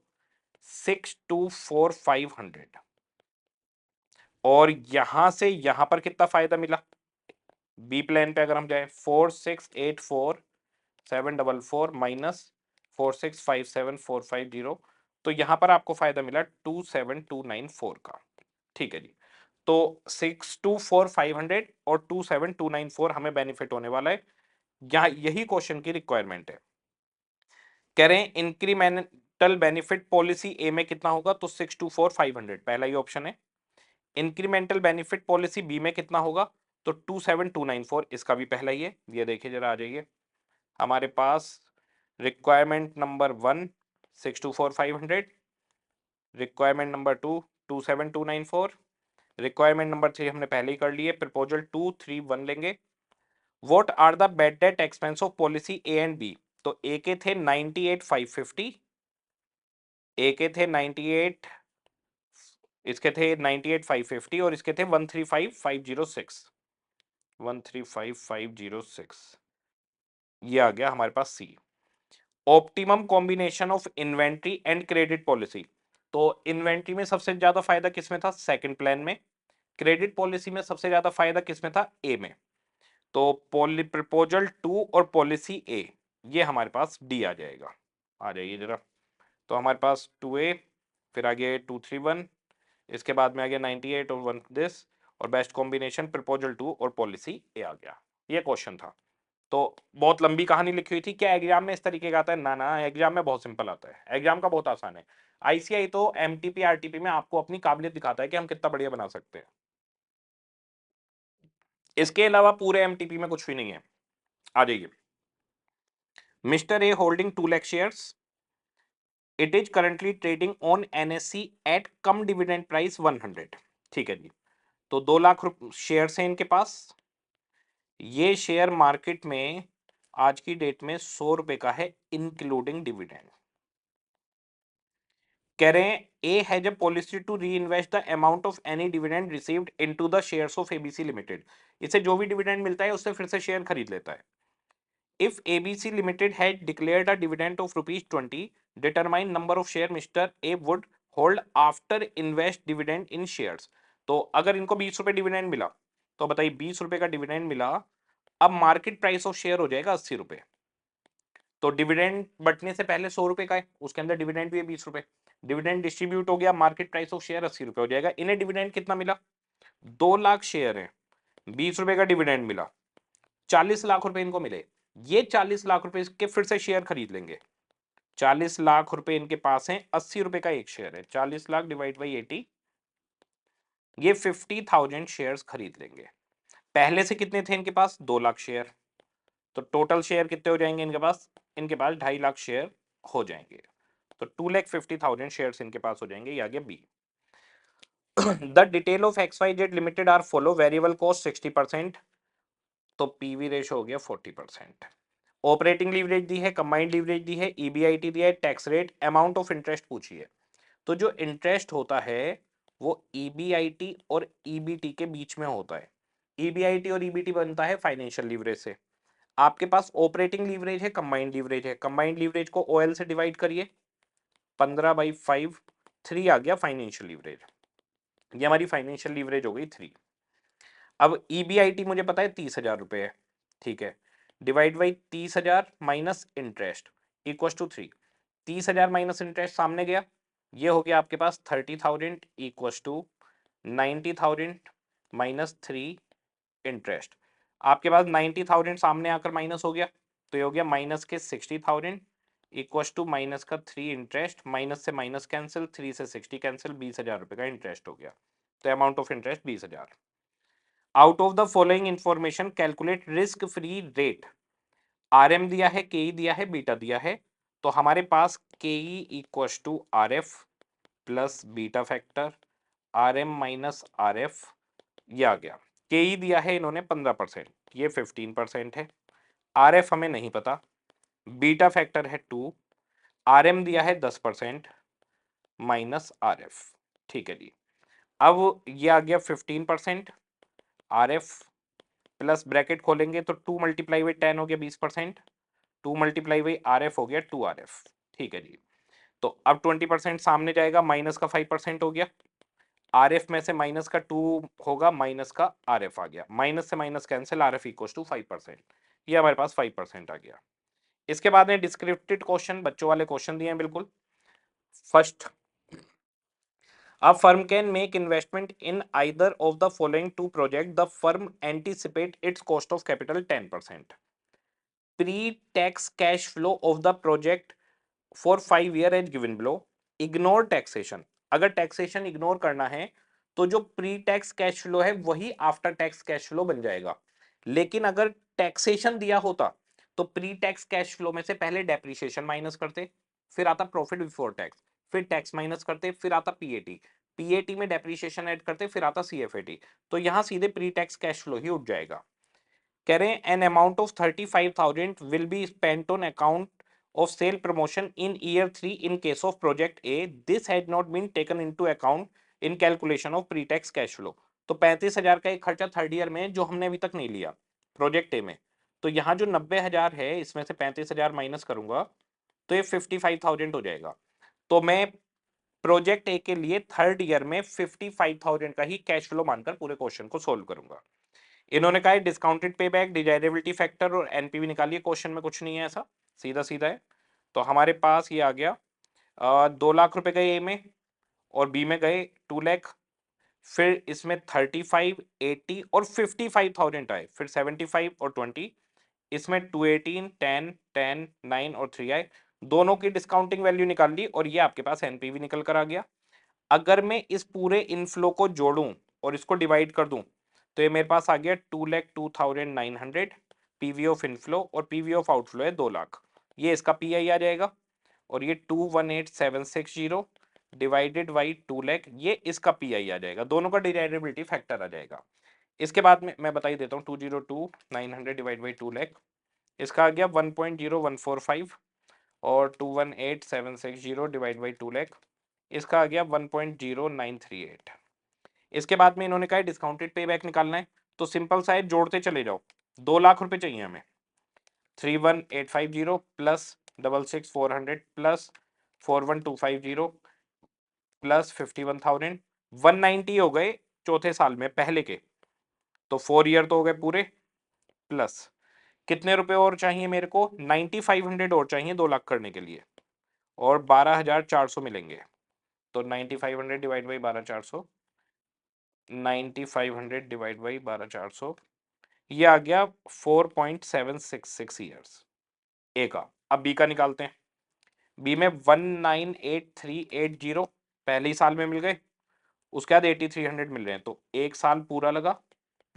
624,500, और यहां से यहां पर कितना फायदा मिला बी प्लान पे अगर हम जाए 4684,744 माइनस 4657,450, तो यहां पर आपको फायदा मिला 27,294 का, ठीक है जी। तो 624,500 और 27,294 हमें बेनिफिट होने वाला है, यहाँ यही क्वेश्चन की रिक्वायरमेंट है। कह रहे हैं इंक्रीमेंटल बेनिफिट पॉलिसी ए में कितना होगा, तो 624,500 पहला ही ऑप्शन है। इंक्रीमेंटल बेनिफिट पॉलिसी बी में कितना होगा, तो 27,294, इसका भी पहला ही है। ये देखिए जरा आ जाइए हमारे पास requirement number 1 624,500, requirement number 2 27,294, requirement number 3 हमने पहले ही कर लिए, प्रपोजल 231 लेंगे। What are the bad debt expense of policy A and B, तो ए के थे 98,550, ए के थे 98, इसके थे 98,550, और इसके थे 135,506, 135,506, ये आ गया हमारे पास C. Optimum combination of inventory and credit policy, तो इन्वेंट्री में सबसे ज्यादा फायदा किसमें था, सेकंड प्लान में। क्रेडिट पॉलिसी में सबसे ज्यादा फायदा किसमें था, ए में। तो प्रपोजल 2 और पॉलिसी ए, ये हमारे पास डी आ जाएगा। आ जाइए जरा, तो हमारे पास 2A, फिर आगे 231, इसके बाद में आ गया 98 और 1 दिस, और बेस्ट कॉम्बिनेशन प्रपोजल 2 और पॉलिसी ए आ गया। ये क्वेश्चन था। तो बहुत लंबी कहानी लिखी हुई थी। क्या एग्जाम में इस तरीके का आता है? ना ना, एग्जाम में बहुत सिंपल आता है, एग्जाम का बहुत आसान है। आईसीआई तो एमटीपी आरटीपी में आपको अपनी काबिलियत दिखाता है कि हम कितना बढ़िया बना सकते हैं। इसके अलावा पूरे एमटीपी में कुछ भी नहीं है। आ जाइए। Mister A holding 2 lakh shares, it is currently trading on NSC at cum dividend price 100। ठीक है जी। तो 2 लाख शेयर हैं इनके पास। ये शेयर मार्केट में आज की डेट में 100 रुपए का है इंक्लूडिंग डिविडेंड। कह रहे हैं A has a policy to reinvest the amount of any dividend received into the shares of ABC limited. इसे जो भी डिविडेंड मिलता है उससे फिर से शेयर खरीद लेता है। If ABC Limited had declared a dividend of ₹20, determine number of share Mr. A would hold after invest dividend in shares। तो अगर इनको 20 रुपए डिविडेंड मिला, तो बताइए 20 रुपए का डिविडेंड मिला, अब मार्केट प्राइस ऑफ शेयर हो जाएगा 80 रुपए। तो डिविडेंड बटने से पहले 100 रुपए का है, उसके अंदर डिविडेंड भी है 20 रुपए। डिविडेंड डिस्ट्रीब्यूट हो गया, मार्केट प्राइस ऑफ शेयर 80 रुपए हो जाएगा। इन्हें डिविडेंड कितना मिला? 2 लाख शेयर है, 20 रुपए का डिविडेंड मिला, 40 लाख रुपए इनको मिले। ये 40 लाख रुपए के फिर से शेयर खरीद लेंगे। 40 लाख रुपए इनके पास हैं, 80 रुपए का एक शेयर है, 40 लाख डिवाइड बाई 80, ये 50,000 शेयर्स खरीद लेंगे। पहले से कितने थे इनके पास? 2 लाख शेयर। तो टोटल शेयर कितने हो जाएंगे इनके पास? इनके पास 2.5 लाख शेयर हो जाएंगे। तो 2,50,000 शेयर्स इनके पास हो जाएंगे। ये आ गया B. The detail of XYZ limited are follow, variable cost 60%, तो पीवी रेशो हो गया 40%। ऑपरेटिंग लीवरेज दी है, कंबाइंड लीवरेज दी है, ईबीआईटी दिया है, tax rate, amount of interest पूछी है। तो जो इंटरेस्ट होता है वो ईबीआईटी और ईबीटी के बीच में होता है। ईबीआईटी और ईबीटी बनता है फाइनेंशियल लीवरेज से। आपके पास ऑपरेटिंग लीवरेज है, कंबाइंड लीवरेज है। कंबाइंड लीवरेज को ओएल से डिवाइड करिए, 15/5, 3 आ गया फाइनेंशियल लीवरेज। ये हमारी फाइनेंशियल लीवरेज हो गई 3। अब ईबीआईटी मुझे पता है 30,000 रुपए है, ठीक है, divide by 30,000 minus interest equal to 3। 30,000 minus interest सामने गया, ये हो गया आपके पास 30,000 इक्वल टू 90,000 माइनस 3 इंटरेस्ट। आपके पास 90,000 सामने आकर माइनस हो गया, तो ये हो गया माइनस के 60,000 इक्वल टू माइनस का 3 इंटरेस्ट, माइनस से माइनस कैंसिल, 3 से 60 कैंसिल, 20,000 रुपए का इंटरेस्ट हो गया। तो amount of interest 20,000। Out of the following information calculate risk free rate. RM दिया है, केई दिया है, बीटा दिया है। तो हमारे पास KE equal to RF plus beta factor, RM minus RF, ये आ गया। केई दिया है इन्होंने 15%, ये 15% है। आरएफ हमें नहीं पता, बीटा फैक्टर है 2, आरएम दिया है 10% माइनस आरएफ। ठीक है जी। अब ये आ गया 15%, आरएफ प्लस ब्रैकेट खोलेंगे तो 2 मल्टीप्लाई बाई 10 हो गया 20%, 2 मल्टीप्लाई बाई आरएफ हो गया 2 आरएफ। ठीक है जी। तो अब 20% सामने जाएगा, माइनस का 5% हो गया, आरएफ में से माइनस का 2 होगा, माइनस का आरएफ आ गया, माइनस से minus cancel, RF equal to 5%। ये हमारे पास 5% आ गया। इसके बाद में डिस्क्रिप्टिव क्वेश्चन, बच्चों वाले क्वेश्चन दिए हैं बिल्कुल। First, a firm can make investment in either of the following two projects, the firm anticipate its cost of capital 10%, pre-tax cash flow of the project for 5 year as given below, ignore taxation। अगर taxation ignore करना है तो जो pre tax cash flow है वही after tax cash flow बन जाएगा। लेकिन अगर टैक्सेशन दिया होता तो प्री टैक्स कैश फ्लो में से पहले डेप्रिसिएशन माइनस करते, फिर आता प्रॉफिट बिफोर टैक्स, फिर टैक्स माइनस करते, फिर आता पीएटी, पीएटी में डेप्रिसिएशन ऐड करते, फिर आता सीएफएटी। तो यहां सीधे प्री टैक्स कैश फ्लो ही उठ जाएगा। कह रहे हैं an amount of 35,000 will be spent on account of sale promotion in year 3 in case of project A, this had not been taken into account in calculation of pre-tax cash flow। तो 35,000 का एक खर्चा third year में जो हमने अभी तक नहीं लिया प्रोजेक्ट ए में, तो यहाँ जो 90,000 है इसमें से 35,000 माइनस करूंगा तो ये 55,000 हो जाएगा। तो मैं प्रोजेक्ट ए के लिए थर्ड ईयर में 55,000 का ही कैश फ्लो मानकर पूरे क्वेश्चन को सोल्व करूंगा। इन्होंने कहा discounted pay back, desirability factor और एनपीवी निकालिए, क्वेश्चन में कुछ नहीं है ऐसा, सीधा सीधा है। तो हमारे पास ये आ गया 2 लाख रुपए गए ए में और बी में गए 2 लाख, फिर इसमें 35, 80 और 55,000 आए, फिर 75 और 20, इसमें 218, 10, 10, 9 और 3 आए, दोनों की डिस्काउंटिंग वैल्यू निकाल ली और ये आपके पास एनपीवी निकल कर आ गया। अगर मैं इस पूरे इनफ्लो को जोड़ूं और इसको डिवाइड कर दूं तो ये मेरे पास आ गया 2,02,900 पीवी ऑफ इनफ्लो और पीवी ऑफ आउटफ्लो है 2 लाख। ये इसका पीआई आ जाएगा और ये 218,760 डिवाइडेड बाई 2 लाख ये इसका पीआई आ जाएगा। दोनों का डिवाइडेबिलिटी फैक्टर आ जाएगा। इसके बाद में मैं बता ही देता हूँ 202,900 डिवाइड बाई 2 लाख इसका आ गया 1.0145 और 218,760 डिवाइड बाई 2 लाख इसका आ गया 1.0938। इसके बाद में इन्होंने कहा डिस्काउंटेड पे बैक निकालना है तो सिंपल सा है, जोड़ते चले जाओ। 2 लाख रुपए चाहिए हमें, 31,850 प्लस 66,400 प्लस 41,250 प्लस 51,000 190 हो गए चौथे साल में पहले के, तो 4 ईयर तो हो गए पूरे। प्लस कितने रुपए और चाहिए मेरे को, 9,500 और चाहिए 2 लाख करने के लिए और 12,400 मिलेंगे। तो 9,500 डिवाइड बाई 12,400 9,500 डिवाइड बाई 12,400 ये आ गया 4.766 ईयर्स ए का। अब बी का निकालते हैं। बी में 198380 पहले ही साल में मिल गए, उसके बाद 8300 मिल रहे हैं तो एक साल पूरा लगा।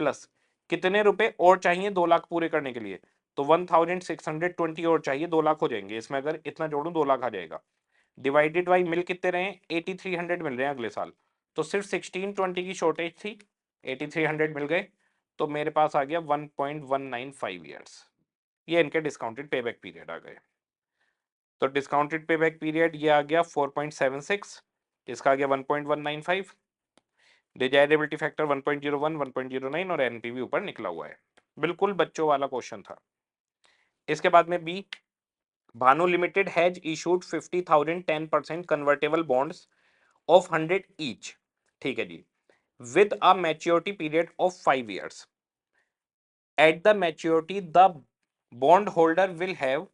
प्लस कितने रुपए और चाहिए 2 लाख पूरे करने के लिए, तो 1620 और चाहिए 2 लाख हो जाएंगे। इसमें अगर इतना जोड़ूं 2 लाख आ जाएगा। डिवाइडेड बाई मिल कितने रहे, 8300 मिल रहे हैं अगले साल, तो सिर्फ 1620 की शॉर्टेज थी, 8300 मिल गए तो मेरे पास आ गया 1.195 ईयर्स। ये इनके डिस्काउंटेड पेबैक पीरियड आ गए। तो डिस्काउंटेड पेबैक पीरियड ये आ गया 4.76, इसका आ गया 1.195, डिजायरेबिलिटी फैक्टर 1.01, 1.09 और एनपीवी ऊपर निकला हुआ है। बिल्कुल बच्चों वाला क्वेश्चन था। इसके बाद में B, Bhanu limited has issued 50,000 10% convertible bonds of 100 each, ठीक है जी, with a maturity period of 5 years. At the maturity, the bondholder will have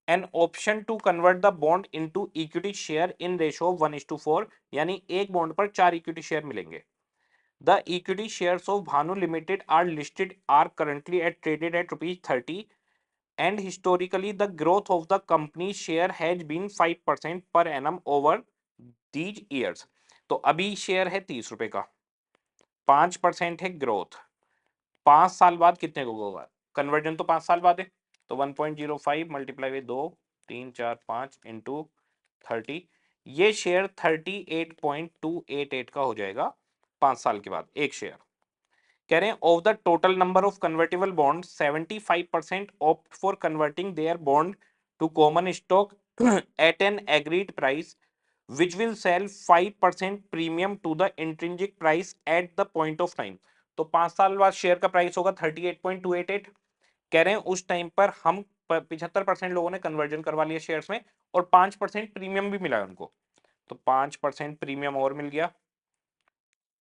an option to convert the bond into equity share in ratio of 1:4, यानी एक bond पर 4 equity share मिलेंगे। The equity shares of Bhanu Limited are currently traded at ₹30 and historically the growth of the company's share has been 5% per annum over these years. तो अभी share है 30 रुपए का, 5% है ग्रोथ, 5 साल बाद कितने को होगा, कन्वर्जन तो 5 साल बाद है, तो 1.05 मल्टीप्लाई बाई 2 3 4 5 इंटू 30, ये शेयर 38.288 का हो जाएगा 5 साल के बाद एक शेयर। कह रहे हैं of the total number of convertible bond 75% opt for converting their bond to common stock at an agreed price which will sell 5% premium to the intrinsic price at the point of time. तो 5 साल बाद share का price होगा 38.288। कह रहे हैं उस time पर हम 75% लोगों ने कन्वर्जन करवा लिया शेयर्स में और 5% प्रीमियम भी मिला उनको, तो 5% प्रीमियम और मिल गया,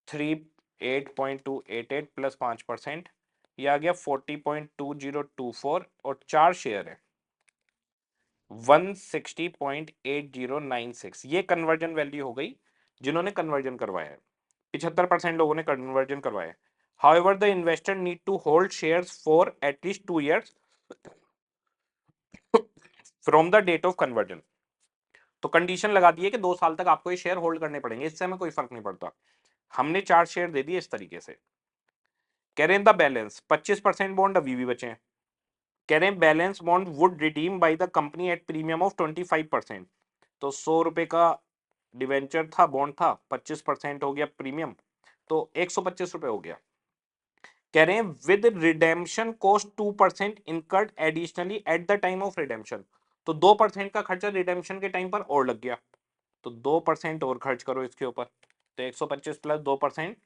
38.288 प्लस 5%, ये आ गया 40.2024 और 4 शेयर है 160.8096। ये कन्वर्जन वैल्यू हो गई जिन्होंने कन्वर्जन करवाया है। 75% लोगों ने कन्वर्जन करवाया है। However the investor need to hold shares for at least 2 years from the date of conversion. तो कंडीशन लगा दी है कि 2 साल तक आपको ये शेयर होल्ड करने पड़ेंगे, इससे हमें कोई फर्क नहीं पड़ता। हमने 4 शेयर दे दिए इस तरीके से। कह रहे हैं द बैलेंस 25% बॉन्ड अभी भी बचे हैं। कह रहे हैं valence bond would redeem by the company at premium of 25%। तो 100 रुपए का डिवेंचर था, बॉन्ड था, 25% हो गया प्रीमियम, तो 125 रुपए हो गया। कह रहे हैं with redemption cost 2% incurred additionally at the time of redemption. तो 2% का खर्चा रिडेम्पशन के टाइम पर और लग गया, तो 2% और खर्च करो इसके ऊपर, तो 125 प्लस 2%।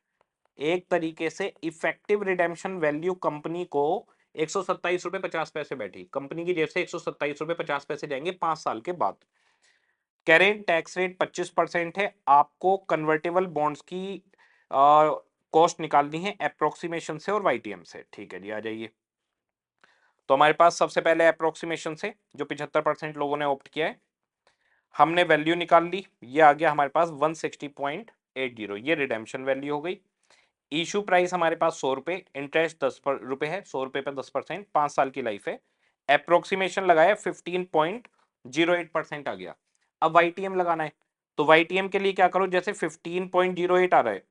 एक तरीके से इफेक्टिव रिडेम्पशन वैल्यू कंपनी को 127 रुपए 50 पैसे बैठी, कंपनी की जेब से 127 रुपए 50 पैसे जाएंगे 5 साल के बाद। करेंट टैक्स रेट 25% है। आपको कन्वर्टेबल बॉन्ड्स की कॉस्ट निकालनी है अप्रोक्सीमेशन से और वाईटीएम से, ठीक है जी, आ जाइए। तो हमारे पास सबसे पहले अप्रोक्सीमेशन से जो 75% लोगों ने ऑप्ट किया है, हमने वैल्यू निकाल ली, ये आ गया हमारे पास 160.80, ये रिडेम्पशन वैल्यू हो गई। इशू प्राइस हमारे पास 100 रुपए, इंटरेस्ट 10 रुपए है, 100 रुपए पर 10%, 5 साल की लाइफ है, अप्रोक्सीमेशन लगाया 15.08% आ गया। अब YTM लगाना है, तो YTM के लिए क्या करो, जैसे 15.08 आ रहा है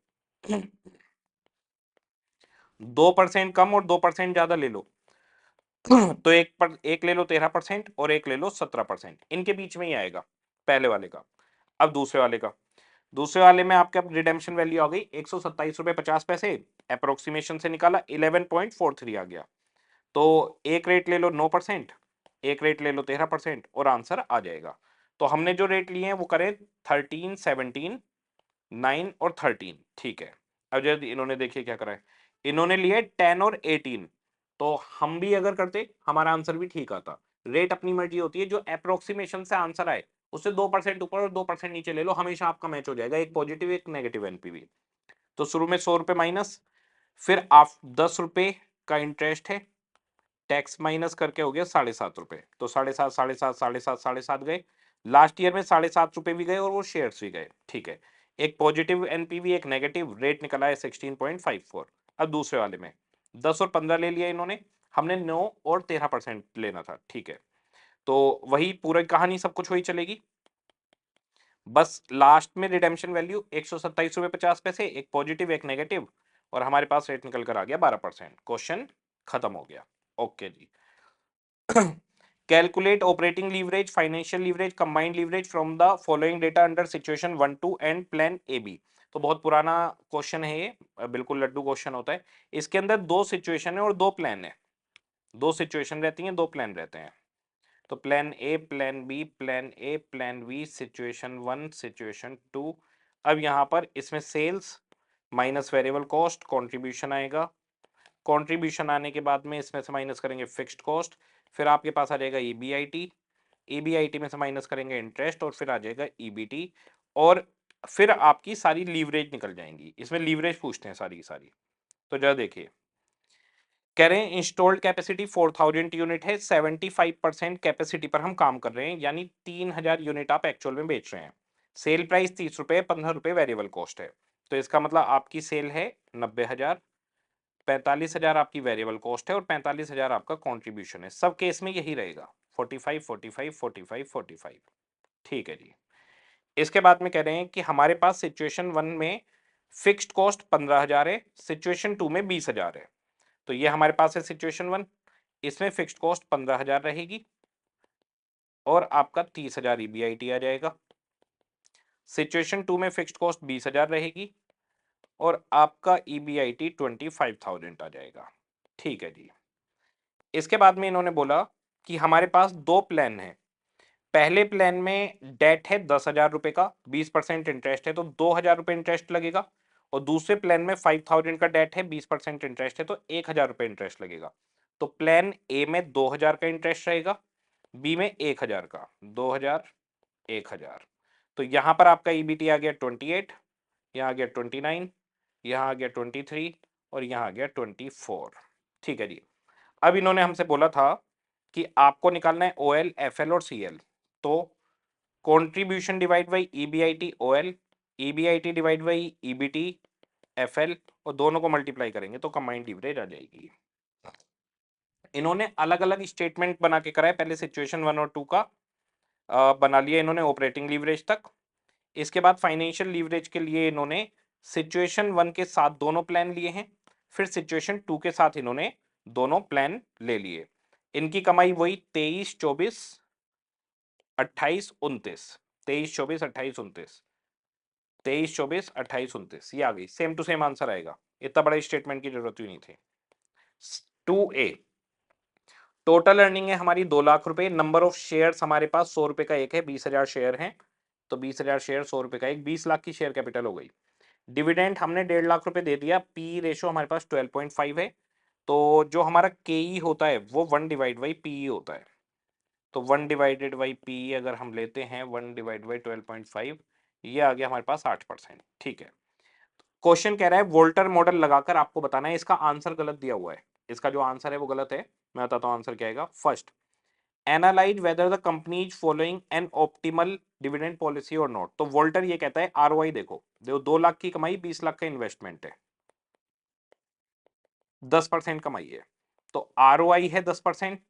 2% कम और 2% ज्यादा ले लो तो एक ले लो 13% और एक ले लो 17%, इनके बीच में ही आएगा पहले वाले का। अब दूसरे वाले में आपके अब रिडेम्पशन वैल्यू आ गई 127 रुपए 50 पैसे, अप्रोक्सीमेशन से निकाला 11.43 आ गया। तो एक रेट ले लो 9%, एक रेट ले लो 13% और आंसर आ जाएगा। तो हमने जो रेट लिए हैं वो करें 13, 17, 9 और 13, ठीक है। अब जब इन्होंने देखिए क्या करा है, इन्होंने लिए 10 और 18, तो हम भी अगर करते हमारा आंसर भी ठीक आता। रेट अपनी मर्जी होती है, जो अप्रोक्सीमेशन से आंसर आए उससे 2% ऊपर और 2% नीचे ले लो, हमेशा आपका मैच हो जाएगा, एक पॉजिटिव एक नेगेटिव एनपीवी। तो शुरू में 100 रुपए माइनस, फिर आप 10 रुपए का इंटरेस्ट है, टैक्स माइनस करके हो गया 7.5 रुपए, तो 7.5 7.5 7.5 7.5 गए। लास्ट ईयर में 7.5 रुपए भी गए और वो शेयर्स भी गए, ठीक है। एक पॉजिटिव एनपीवी एक नेगेटिव, रेट निकला है 16.54। अब दूसरे वाले में 10 और 15 ले लिया इन्होंने, हमने 9 और 13% लेना था, ठीक है। तो वही पूरी कहानी सब कुछ वही चलेगी, बस लास्ट में रिडेम्पशन वैल्यू 127 रुपए 50 पैसे, एक पॉजिटिव एक नेगेटिव, और हमारे पास रेट निकल कर आ गया 12%। क्वेश्चन खत्म हो गया। Okay ji. Calculate operating leverage, financial leverage, combined leverage from the following data under situation 1, 2 and plan AB। तो बहुत पुराना क्वेश्चन है ये, बिल्कुल लड्डू क्वेश्चन होता है। इसके अंदर दो सिचुएशन है और दो प्लान है, दो सिचुएशन रहती हैं, दो प्लान रहते हैं। तो plan A, plan B, plan A, plan B, situation 1, situation 2। अब यहाँ पर इसमें sales minus variable cost contribution आएगा, कंट्रीब्यूशन आने के बाद में इसमें से माइनस करेंगे फिक्स्ड कॉस्ट, फिर आपके पास आ जाएगा ईबीआईटी, ईबीआईटी में से माइनस करेंगे इंटरेस्ट और फिर आ जाएगा ईबीटी, और फिर आपकी सारी लीवरेज निकल जाएंगी। इसमें लीवरेज पूछते हैं सारी की सारी। तो जरा देखिए, कह रहे हैं इंस्टॉल्ड कैपेसिटी 4000 यूनिट है, 75% कैपेसिटी पर हम काम कर रहे हैं, यानी 3000 यूनिट आप एक्चुअल में बेच रहे हैं। सेल प्राइस 30 रुपए, 15 रुपए वेरिएबल कॉस्ट है, तो इसका मतलब आपकी सेल है 90,000, 45,000 आपकी वेरिएबल कॉस्ट है और 45,000 आपका कंट्रीब्यूशन है। सब केस में यही रहेगा 45 45 45 45, ठीक है जी। इसके बाद में कह रहे हैं कि हमारे पास सिचुएशन 1 में फिक्स्ड कॉस्ट 15,000 है, सिचुएशन 2 में 20,000 है। तो ये हमारे पास है सिचुएशन 1, इसमें फिक्स्ड कॉस्ट 15,000 रहेगी और आपका 30,000 ईबीआईटी आ जाएगा। सिचुएशन 2 में फिक्स्ड कॉस्ट 20,000 रहेगी और आपका ईबीआईटी 25,000 आ जाएगा, ठीक है जी। इसके बाद में इन्होंने बोला कि हमारे पास दो प्लान हैं। पहले प्लान में डेट है 10,000 रुपए का, 20% इंटरेस्ट है तो 2,000 रुपए इंटरेस्ट लगेगा, और दूसरे प्लान में 5,000 का डेट है, 20% इंटरेस्ट है तो 1,000 रुपए इंटरेस्ट लगेगा। तो प्लान ए में 2,000 का इंटरेस्ट रहेगा, बी में 1,000 का, 2,000 1,000। तो यहां पर आपका ईबीटी आ गया 28, यहाँ आ गया 29, यहाँ आ गया 23 और यहाँ आ गया 24, ठीक है जी। अब इन्होंने हमसे बोला था कि आपको निकालना है ओएल, एफएल और सीएल। तो contribution divide by EBIT OL, EBIT divide by EBT FL, और दोनों को मल्टीप्लाई करेंगे तो कंबाइंड लीवरेज आ जाएगी। इन्होंने अलग अलग स्टेटमेंट बना के कराए, पहले सिचुएशन 1 और 2 का बना लिया इन्होंने ऑपरेटिंग लीवरेज तक। इसके बाद फाइनेंशियल लीवरेज के लिए इन्होंने सिचुएशन 1 के साथ दोनों प्लान लिए हैं, फिर सिचुएशन 2 के साथ इन्होंने दोनों प्लान ले लिए। इनकी कमाई वही 23 24 28 29, 23 24 28 29, 23 24 28 29, ये आ गई, सेम टू सेम आंसर आएगा, इतना बड़ा स्टेटमेंट की जरूरत ही नहीं थी। 2A, टोटल अर्निंग है हमारी 2 लाख रुपए, नंबर ऑफ शेयर्स हमारे पास 100 रुपए का एक है, 20,000 शेयर हैं, तो 20,000 शेयर 100 रुपए का एक, 20 लाख की शेयर कैपिटल हो गई। डिविडेंड हमने 1.5 लाख रुपए दे दिया, पी रेशो हमारे पास 12.5 है, तो जो हमारा के होता है वो 1 डिवाइड बाई पी होता है, तो 1 डिवाइडेड बाई पी अगर हम लेते हैं 1 डिवाइड बाई 12.5, ये आ गया हमारे पास 8%, ठीक है। क्वेश्चन कह रहा है वोल्टर मॉडल लगाकर आपको बताना है, इसका आंसर गलत दिया हुआ है, इसका जो आंसर है वो गलत है, मैं बताता हूँ आंसर क्या आएगा। First, analyse whether the company is following an optimal dividend policy और नॉट। तो वोल्टर ये कहता है आरओआई देखो, 2 लाख की कमाई, 20 लाख का इन्वेस्टमेंट है, 10% कमाई है, तो आरओआई है 10%,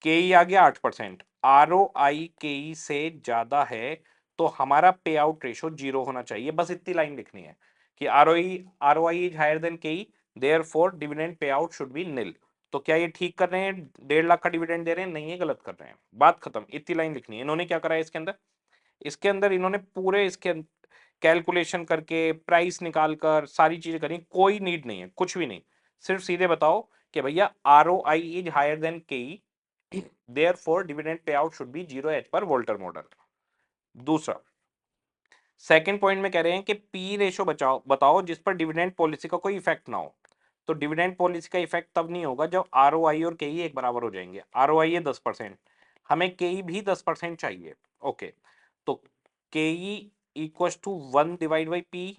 के ई आ गया 8%, ROI के ई से ज्यादा है तो हमारा पे आउट रेशो 0 होना चाहिए। बस इतनी लाइन लिखनी है कि ROI is higher than K E, therefore dividend pay out should B निल। तो क्या ये ठीक कर रहे हैं, 1.5 लाख का डिविडेंड दे रहे हैं? नहीं, ये गलत कर रहे हैं। बात खत्म, इतनी लाइन लिखनी है। इन्होंने क्या करा है इसके अंदर, इसके अंदर इन्होंने पूरे इसके कैलकुलेशन करके प्राइस निकाल कर सारी चीजें करी, कोई नीड नहीं है, कुछ भी नहीं। सिर्फ सीधे बताओ कि भैया ROI is higher than K E, therefore dividend pay out should be 0 as per Walter model. दूसरा, सेकंड पॉइंट में कह रहे हैं कि पी रेशो बचाओ बताओ जिस पर डिविडेंड पॉलिसी का कोई इफेक्ट ना हो। तो डिविडेंड पॉलिसी का इफेक्ट तब नहीं होगा जब ROI और के ई एक बराबर हो जाएंगे। ROI है 10%, हमें के ई भी 10% चाहिए। ओके, तो के ई इक्व टू 1/पी,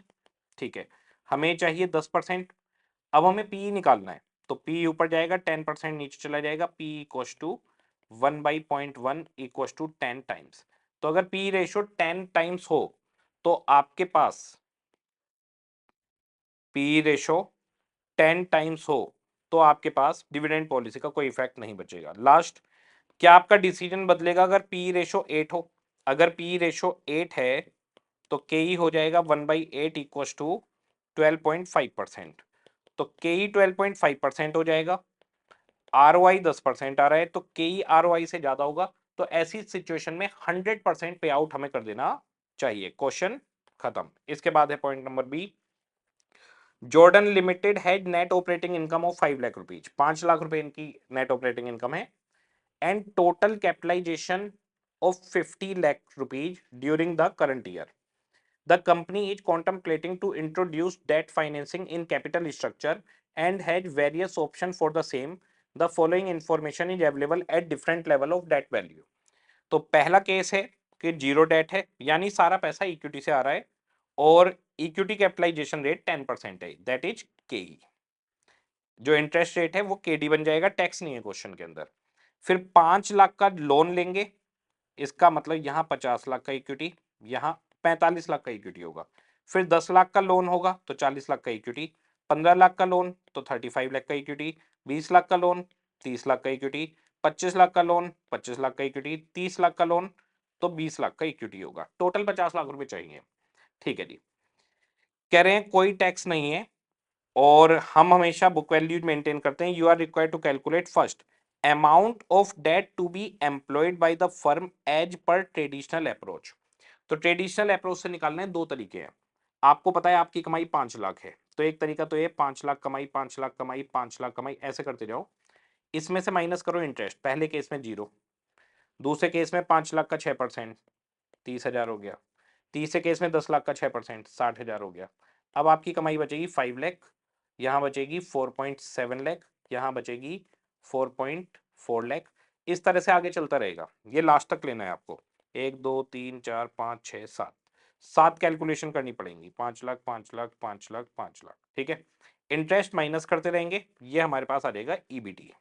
ठीक है, हमें चाहिए 10%। अब हमें पी निकालना है, तो पी ऊपर जाएगा, 10% नीचे चला जाएगा, P equal to 1/0.1 equal to 10 times. तो अगर पी रेशो 10 टाइम्स हो तो आपके पास पी रेशो 10 टाइम्स हो तो आपके पास डिविडेंड पॉलिसी का कोई इफेक्ट नहीं बचेगा। लास्ट, क्या आपका डिसीजन बदलेगा अगर पी रेशो 8 हो? अगर पी रेशो 8 है तो के ई हो जाएगा 1/8 इक्व टू 12.5%। तो के ई 12.5% हो जाएगा, ROI 10% आ रहा है, तो के ई ROI से ज्यादा होगा। तो ऐसी सिचुएशन में 100% पे आउट हमें कर देना चाहिए। क्वेश्चन खत्म। इसके बाद है point number B, Jordan limited had net operating income of 5 lakh rupees, 5 lakh रुपए इनकी नेट ऑपरेटिंग इनकम है, and total capitalisation of 50 lakh rupees during the current year. The company is contemplating to introduce debt financing in capital structure and has various options for the same. The following information is available at different level of debt value. तो पहला case है कि zero date है, यानी सारा पैसा equity से आ रहा है और इक्विटी कैपिटलाइजेशन रेट 10% है, दैट इज के। जो इंटरेस्ट रेट है वो केडी बन जाएगा, टैक्स नहीं है क्वेश्चन के अंदर। फिर 5 लाख का लोन लेंगे, इसका मतलब यहाँ 50 लाख का इक्विटी, यहाँ 45 लाख का इक्विटी होगा। फिर 10 लाख का लोन होगा तो 40 लाख का इक्विटी, 15 लाख का लोन तो 35 लाख का इक्विटी, 20 लाख का लोन 30 लाख का इक्विटी, 25 लाख का लोन 25 लाख का इक्विटी, 30 लाख का लोन तो 20 लाख का इक्विटी होगा। टोटल 50 लाख रुपए चाहिए। ठीक है जी, कह रहे हैं कोई टैक्स नहीं है और हम हमेशा बुक वैल्यू मेंटेन करते हैं। You are required to calculate first amount of debt to be employed by the firm as per traditional approach. तो ट्रेडिशनल अप्रोच से निकालने हैं, दो तरीके हैं। आपको पता है आपकी कमाई 5 लाख है, तो एक तरीका तो ये 5 लाख कमाई, 5 लाख कमाई, 5 लाख कमाई, ऐसे करते जाओ। इसमें से माइनस करो इंटरेस्ट, पहले केस में 0, दूसरे केस में 5 लाख का 6%, 30,000 हो गया, तीसरे केस में 10 लाख का 6%, 60,000 हो गया। अब आपकी कमाई बचेगी 5 लाख, यहाँ बचेगी 4.7 लाख, यहाँ बचेगी 4.4 लाख। इस तरह से आगे चलता रहेगा, ये लास्ट तक लेना है आपको। 1 2 3 4 5 6 7, 7 कैलकुलेशन करनी पड़ेंगी, 5 लाख 5 लाख 5 लाख 5 लाख, ठीक है। इंटरेस्ट माइनस करते रहेंगे, ये हमारे पास आ जाएगा ईबीटी।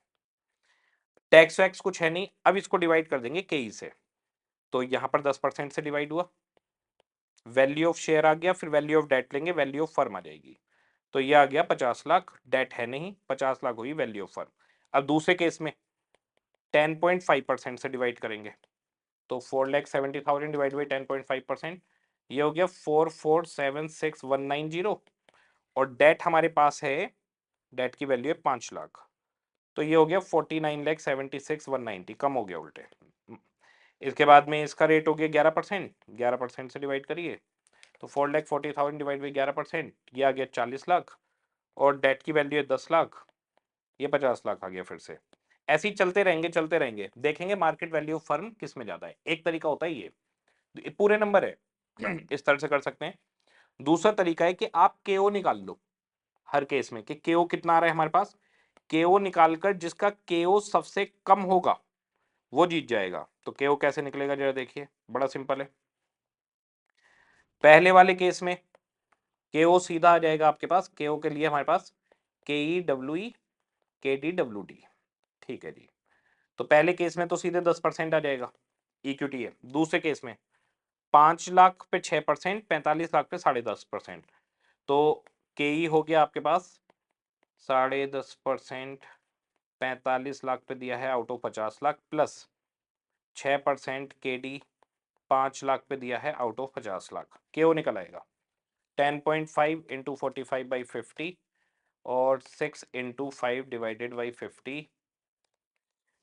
टैक्स वैक्स कुछ है नहीं, अब इसको डिवाइड कर देंगे के से। तो यहाँ पर 10% से डिवाइड हुआ, वैल्यू ऑफ शेयर आ गया, फिर वैल्यू ऑफ डेट लेंगे, वैल्यू ऑफ फर्म आ जाएगी। तो ये आ गया 50 लाख, डेट है नहीं, 50 लाख हुई वैल्यू ऑफ फर्म। अब दूसरे केस में 10.5% से डिवाइड करेंगे, तो 4,70,000 डिवाइड बाई 10.5%, ये हो गया 4476190। और डेट हमारे पास है, डेट की वैल्यू है 5 लाख, तो ये हो गया 49,76,190, कम हो गया उल्टे। इसके बाद में इसका रेट हो गया 11%, 11% से डिवाइड करिए, तो 4,40,000 डिवाइड बाई 11%, ये आ गया 40 लाख। और डेट की वैल्यू है 10 लाख, ये 50 लाख आ गया। फिर से ऐसे ही चलते रहेंगे, देखेंगे मार्केट वैल्यू फर्म किस में ज्यादा है। एक तरीका होता है ये पूरे नंबर है इस तरह से कर सकते हैं। दूसरा तरीका है कि आप केओ निकाल लो हर केस में, कि केओ कितना आ रहा है हमारे पास। केओ निकालकर जिसका केओ सबसे कम होगा वो जीत जाएगा। तो केओ कैसे निकलेगा जरा देखिए, बड़ा सिंपल है। पहले वाले केस में केओ सीधा आ जाएगा आपके पास, केओ के लिए हमारे पास के ई डब्ल्यू ई के डी डब्ल्यू डी, ठीक है जी। तो पहले केस में तो सीधे 10% आ जाएगा, इक्विटी है। दूसरे केस में 5 लाख पे 6%, 45 लाख पे 10.5%, तो के ई हो गया आपके पास 10.5%, 45 लाख पे दिया है out of 50 lakh, plus 6% KD 5 lakh पे दिया है आउट ऑफ 50 लाख। KO निकल आएगा 10.5 इंटू 45/50 और 6 इंटू 5 डिवाइडेड बाई 50,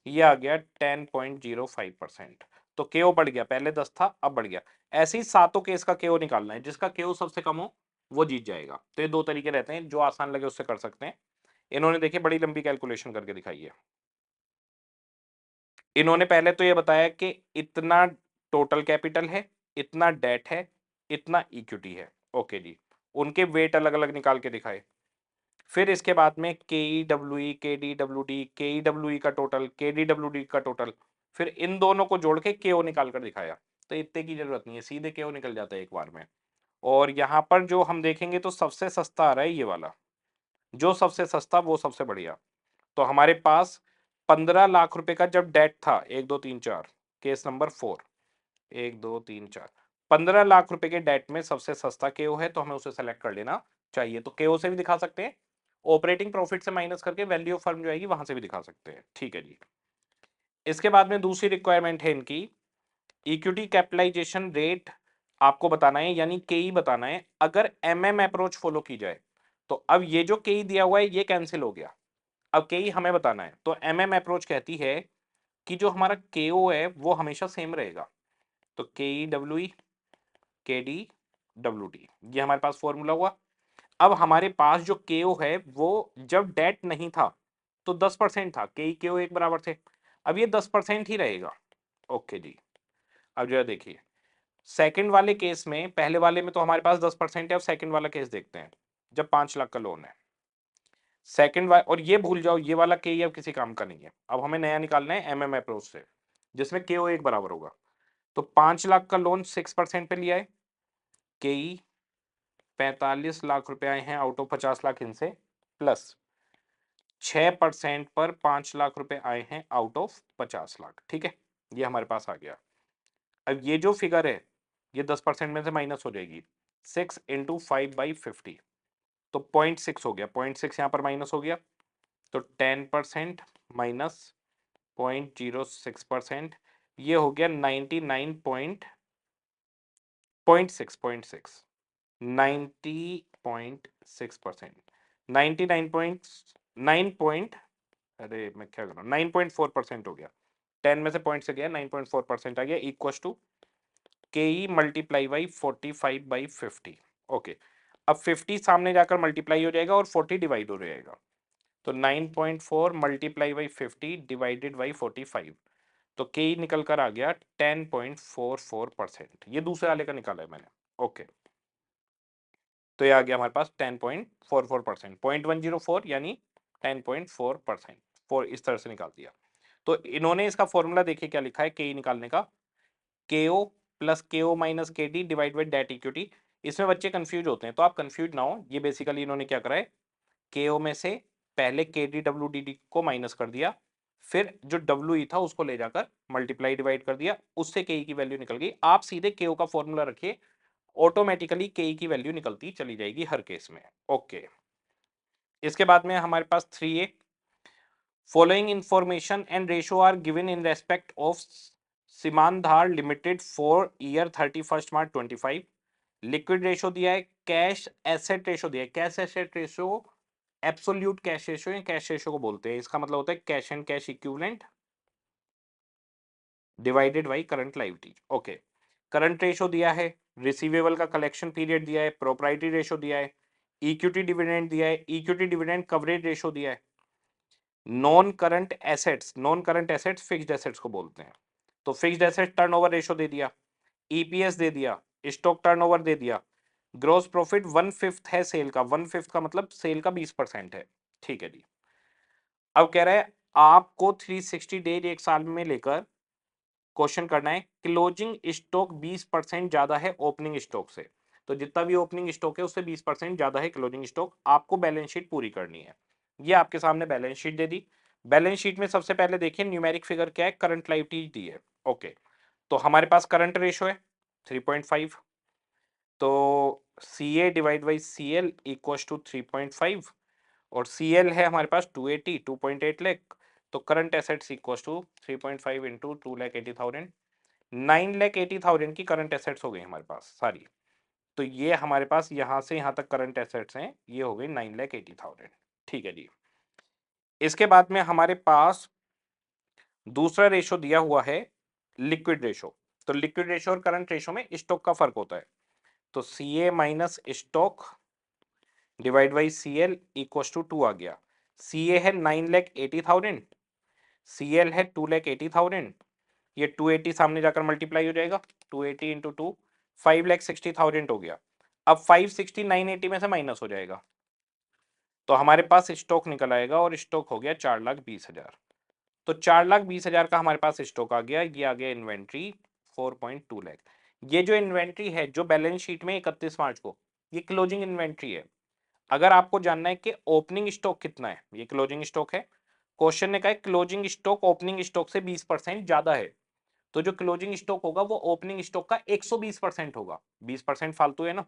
ये आ गया 10.05%। तो केओ बढ़ गया, पहले 10 था अब बढ़ गया। ऐसे ही सातों केस का केओ निकालना है, जिसका केओ सबसे कम हो वो जीत जाएगा। तो ये दो तरीके रहते हैं, जो आसान लगे उससे कर सकते हैं। इन्होंने देखिए बड़ी लंबी कैलकुलेशन करके दिखाई है। इन्होंने पहले तो ये बताया कि इतना टोटल कैपिटल है, इतना डेट है, इतना इक्विटी है। ओके जी, उनके वेट अलग अलग निकाल के दिखाए। फिर इसके बाद में के ई डब्ल्यू ई, के डी डब्ल्यू डी, के ई डब्ल्यू ई का टोटल, के डी डब्ल्यू डी का टोटल, फिर इन दोनों को जोड़ के केओ निकाल कर दिखाया। तो इतने की जरूरत नहीं है, सीधे केओ निकल जाता है एक बार में। और यहाँ पर जो हम देखेंगे तो सबसे सस्ता आ रहा है ये वाला, जो सबसे सस्ता वो सबसे बढ़िया। तो हमारे पास 15 लाख रुपए का जब डेट था, 1 2 3 4, केस नंबर 4, 1 2 3 4, 15 लाख रुपए के डेट में सबसे सस्ता केओ है, तो हमें उसे सेलेक्ट कर लेना चाहिए। तो केओ से भी दिखा सकते हैं, ऑपरेटिंग प्रॉफिट से माइनस करके वैल्यू ऑफ फर्म जो आएगी वहां से भी दिखा सकते हैं। ठीक है जी। इसके बाद में दूसरी रिक्वायरमेंट है इनकी, इक्विटी कैपिटलाइजेशन रेट आपको बताना है, यानी केई बताना है अगर एमएम अप्रोच फॉलो की जाए। तो अब ये जो केई दिया हुआ है ये कैंसिल हो गया, अब केई हमें बताना है। तो एमएम अप्रोच कहती है कि जो हमारा केओ है वो हमेशा सेम रहेगा। तो केई डब्ल्यू ई, के डी डब्ल्यू डी, ये हमारे पास फॉर्मूला हुआ। अब हमारे पास जो केओ है वो जब डेट नहीं था तो 10% था, के केओ एक बराबर थे। अब ये 10% ही रहेगा। ओके जी। अब जो है देखिए, सेकंड वाले केस में, पहले वाले में तो हमारे पास 10% है। अब सेकंड वाला केस देखते हैं, जब 5 लाख का लोन है। सेकंड और ये भूल जाओ, ये वाला के अब किसी काम का नहीं है। अब हमें नया निकालना है एमएम अप्रोच से, जिसमें केओ एक बराबर होगा। तो 5 लाख का लोन 6% पे लिया है, के 45 लाख रुपए आए हैं आउट ऑफ 50 लाख इनसे, प्लस 6% पर 5 लाख रुपए आए हैं आउट ऑफ 50 लाख। ठीक है, ये हमारे पास आ गया। अब ये जो फिगर है ये 10% में से माइनस हो जाएगी, 6 इंटू 5/50, तो 0.6 हो गया, 0.6 यहाँ पर माइनस हो गया। तो 10% माइनस 0.06%, ये हो गया 90.6%, 99 अरे मैं क्या कर रहा हूँ, 9.4% हो गया। 10 में से पॉइंट से गया, 9.4% आ गया, इक्वल टू के ई मल्टीप्लाई बाई 45/50। ओके, अब 50 सामने जाकर मल्टीप्लाई हो जाएगा और 40 डिवाइड हो जाएगा। तो 9.4 मल्टीप्लाई बाई 50 डिवाइडेड बाई 45, तो के ई निकल कर आ गया 10.44%। ये दूसरे वाले का निकाला है मैंने। ओके, तो ये आ गया हमारे पास 10.44%, 0.104 यानी 10.4%, 4 इस तरह से निकाल दिया। तो इन्होंने इसका फॉर्मूला देखिए क्या लिखा है के निकालने का, केओ प्लस केओ माइनस के D divide by debt equity. इसमें बच्चे कंफ्यूज होते हैं, तो आप कंफ्यूज ना हो। ये बेसिकली इन्होंने क्या करा है, केओ में से पहले के डी डब्ल्यू डी डी को माइनस कर दिया, फिर जो डब्ल्यू ई था उसको ले जाकर मल्टीप्लाई डिवाइड कर दिया, उससे के की वैल्यू निकल गई। आप सीधे केओ का फॉर्मूला रखिए, ऑटोमेटिकली के की वैल्यू निकलती चली जाएगी हर केस में। ओके, इसके बाद में हमारे पास 3A, following information and ratio are given in respect of Simandhar limited for year 31 March 25। Liquid ratio दिया है, कैश एसेट रेशो दिया है। Cash asset ratio absolute cash ratio या कैश रेशो को बोलते हैं, इसका मतलब होता है cash and cash equivalent divided by current liability. Okay, current ratio दिया है, रिसीवेबल का कलेक्शन पीरियड दिया है, प्रोप्राइटरी रेशो दिया है, इक्विटी डिविडेंड दिया है, इक्विटी डिविडेंड कवरेज रेशो दिया है। Non current assets fixed assets को बोलते हैं। तो फिक्स्ड एसेट टर्नओवर रेशो दे दिया, ईपीएस दे दिया, स्टॉक टर्नओवर दे दिया, ग्रॉस प्रॉफिट 1/5 है सेल का, 1/5 का मतलब सेल का 20% है। ठीक है जी। अब कह रहा है आपको 360 डेज एक साल में लेकर क्वेश्चन करना है, क्लोजिंग स्टॉक 20% ज्यादा है ओपनिंग स्टॉक से। तो जितना भी ओपनिंग स्टॉक है उससे 20% ज्यादा है क्लोजिंग स्टॉक। आपको बैलेंस शीट पूरी करनी है। ये आपके सामने बैलेंस शीट दे दी। बैलेंस शीट में सबसे पहले देखिए न्यूमेरिक फिगर क्या है, करंट लायबिलिटीज दी है। ओके, तो हमारे पास करंट रेशो है 3.5, तो C A divide by C L equal to 3.5, और सी एल है हमारे पास 280, 2.8 लाख, तो current assets equal to 3.5 into 2,80,000, 9,80,000 की करंट एसेट्स हो गई हमारे पास सारी। तो ये हमारे पास यहाँ से यहाँ तक करंट एसेट्स हैं, ये हो गई 9,80,000। ठीक है जी। इसके बाद में हमारे पास दूसरा रेशो दिया हुआ है लिक्विड रेशो। तो लिक्विड रेशो और करंट रेशो में स्टॉक का फर्क होता है। तो CA minus stock divide by CL equal to 2 आ गया। CA है 9,80,000, CL है 2,80,000, ये 280 सामने जाकर मल्टीप्लाई हो जाएगा, 280 इंटू 2 5,60,000 हो गया। अब 560 980 में से माइनस हो जाएगा, तो हमारे पास स्टॉक निकल आएगा और स्टॉक हो गया 4,20,000। तो 4,20,000 का हमारे पास स्टॉक आ गया, ये आ गया इन्वेंट्री 4.2 लाख। ये जो इन्वेंट्री है जो बैलेंस शीट में 31 मार्च को, ये क्लोजिंग इन्वेंट्री है। अगर आपको जानना है कि ओपनिंग स्टॉक कितना है, ये क्लोजिंग स्टॉक है। क्वेश्चन ने कहा है क्लोजिंग स्टॉक ओपनिंग स्टॉक से 20% ज्यादा है, तो जो क्लोजिंग स्टॉक होगा वो ओपनिंग स्टॉक का 120% होगा। 20% फालतू है ना,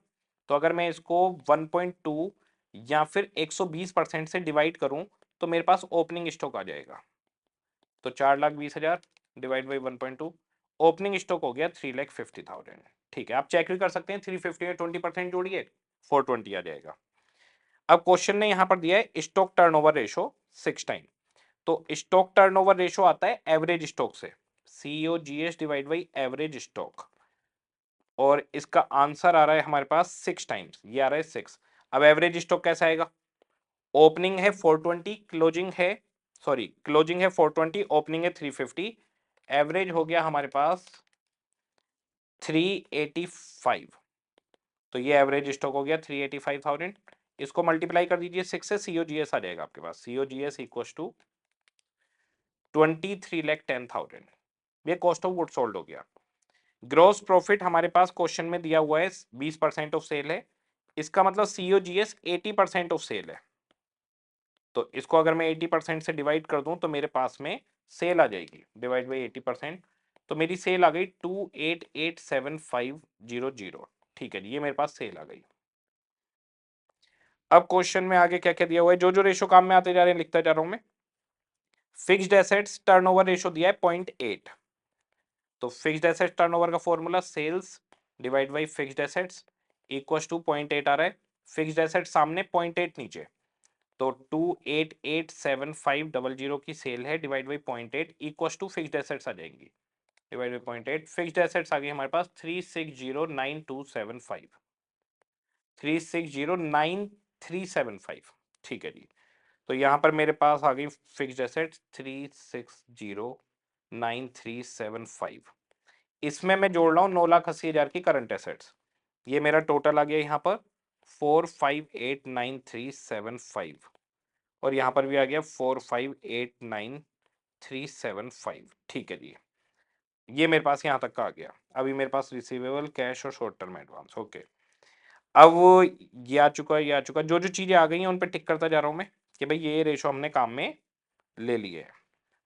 तो अगर मैं इसको 1.2 या फिर 120% से डिवाइड करूं तो मेरे पास ओपनिंग स्टॉक आ जाएगा। तो 4,20,000 डिवाइड बाई 1.2, ओपनिंग स्टॉक हो गया 3,50,000। ठीक है, आप चेक भी कर सकते हैं, 350 में 20% जोड़िए 420 आ जाएगा। अब क्वेश्चन ने यहां पर दिया है स्टॉक टर्नओवर रेशो 6 टाइम। तो स्टॉक टर्नओवर रेशो आता है एवरेज स्टॉक से, COGS divide by average stock, और इसका आंसर आ रहा है हमारे पास 6 टाइम्स, ये आ रहा है 6। अब एवरेज स्टॉक कैसा आएगा, ओपनिंग है 420, क्लोजिंग है, सॉरी क्लोजिंग है 420, ओपनिंग है 350, एवरेज हो गया हमारे पास 385। तो ये एवरेज स्टॉक हो गया 385,000। इसको मल्टीप्लाई कर दीजिए 6 से, COGS आ जाएगा आपके पास, COGS इक्वल टू 23,10,000। ये कॉस्ट ऑफ गुड सोल्ड हो गया। ग्रॉस प्रॉफिट हमारे पास क्वेश्चन में दिया हुआ है 20% ऑफ सेल है, इसका मतलब COGS 80% ऑफ सेल है। तो इसको अगर मैं 80% से डिवाइड कर दूं तो मेरे पास में सेल आ जाएगी, डिवाइड बाई 80%, तो मेरी सेल आ गई 2887500। ठीक है जी, ये मेरे पास सेल आ गई। अब क्वेश्चन में आगे क्या क्या दिया हुआ है, जो जो रेशो काम में आते जा रहे हैं लिखता जा रहा हूं मैं। फिक्स्ड एसेट्स टर्नओवर रेशो दिया है 0.8। तो फिक्स्ड एसेट्स टर्नओवर का formula sales divide by fixed assets equal to 0.8 आ रहा है। फिक्स्ड एसेट्स सामने 0.8 नीचे, तो 2887500 की सेल है divide by 0.8 equal to fixed assets आ जाएंगी, डिवाइड बाई 0.8। फिक्स्ड एसेट्स आ गई हमारे पास 3609275, 3609375। ठीक है जी, तो यहाँ पर मेरे पास आ गई फिक्स्ड एसेट्स 3609375। इसमें मैं जोड़ रहा हूँ 9,80,000 की करंट एसेट्स, ये मेरा टोटल आ गया यहाँ पर 4589375, और यहाँ पर भी आ गया 4589375। ठीक है जी, ये मेरे पास यहाँ तक का आ गया। अभी मेरे पास रिसीवेबल, कैश और शॉर्ट टर्म एडवांस। ओके, अब ये आ चुका है, ये आ चुका है। जो जो चीजें आ गई हैं उन पे टिक करता जा रहा हूँ मैं कि भाई ये रेशो हमने काम में ले लिए है।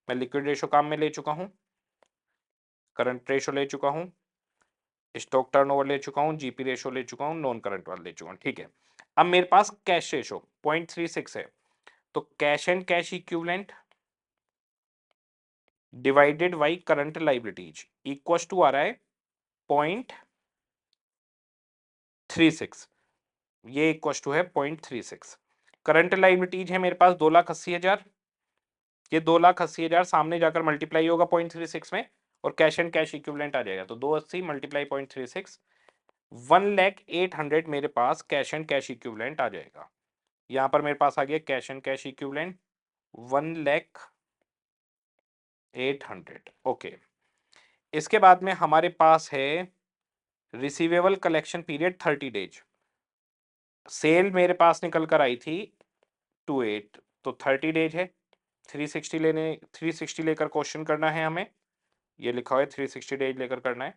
मैं लिक्विड रेशो काम में ले चुका हूँ, करंट रेशो ले चुका हूँ, स्टॉक टर्नओवर ले चुका हूँ, GP रेशो ले चुका हूँ, नॉन करंट वाला ले चुका हूँ। ठीक है, अब मेरे पास कैश रेशो 0.36 है, तो cash and cash equivalent divided by current liabilities equal to आ रहा है 0.36, ये इक्वल टू है 0.36। करंट लाइबिलिटीज है मेरे पास 2,80,000, ये 2,80,000 सामने जाकर मल्टीप्लाई होगा 0.36 में, और कैश एंड कैश इक्विवेलेंट आ जाएगा, तो 280 मल्टीप्लाई 0.36, 1,08,000 मेरे पास कैश एंड कैश इक्विवेलेंट आ जाएगा। यहाँ पर मेरे पास आ गया cash and cash equivalent 1,08,000। Okay, इसके बाद में हमारे पास है receivable collection period 30 days. Sale मेरे पास निकल कर आई थी 28, तो 30 डेज है। 360 लेकर क्वेश्चन करना है हमें, ये लिखा हुआ है 360 डेज लेकर करना है।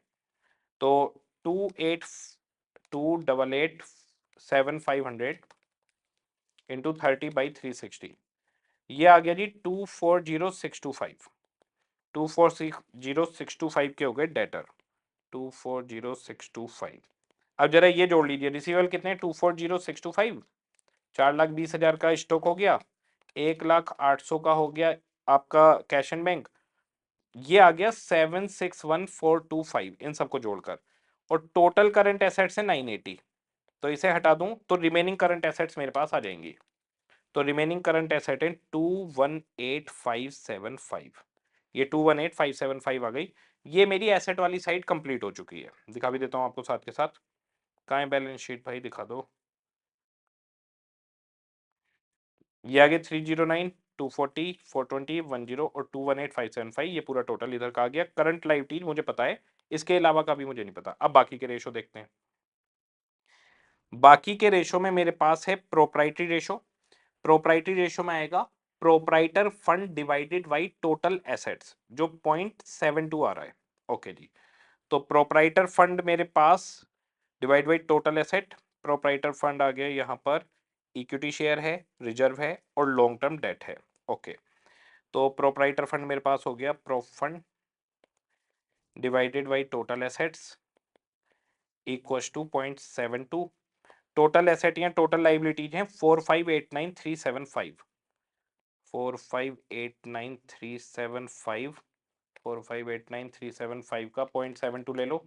तो 288,7,500 इंटू 30/360, ये आ गया जी 240,625। 240,625 के हो गए डेटर, 240,625। अब जरा ये जोड़ लीजिए, रिसीवेबल कितने, 240,625, 4,20,000 का स्टॉक हो गया, 1,08,000 का हो गया आपका कैश एंड बैंक, ये आ गया 761425 इन सबको जोड़कर, और टोटल करंट एसेट्स है 980, तो इसे हटा दूं तो रिमेनिंग करंट एसेट्स मेरे पास आ जाएंगी। तो रिमेनिंग करंट एसेट है 218575, ये 218575 आ गई। ये मेरी एसेट वाली साइड कंप्लीट हो चुकी है, दिखा भी देता हूं आपको साथ के साथ। कहाँ है बैलेंस शीट भाई, दिखा दो। ये आगे 309 240 420 10 और 218575, ये पूरा टोटल इधर का आ गया। करंट लायबिलिटी मुझे पता है, इसके अलावा का भी मुझे नहीं पता। अब बाकी के रेशो देखते हैं। बाकी के रेशो में मेरे पास है प्रोप्राइटरी रेशो। प्रोप्राइटरी रेशो में आएगा proprietor fund divided by total assets, जो 0.72 आ रहा है। ओके जी, तो प्रोप्राइटर फंड मेरे पास divide by total asset, proprietor fund आ गया यहाँ पर, इक्विटी शेयर है, रिजर्व है और लॉन्ग टर्म डेट है। ओके, तो प्रोप्राइटर फंड मेरे पास हो गया prop fund divided by total assets equals to 0.72। Total asset या टोटल लाइबिलिटीज हैं 4589375, 4589375, 4589375 का 0.72 ले लो,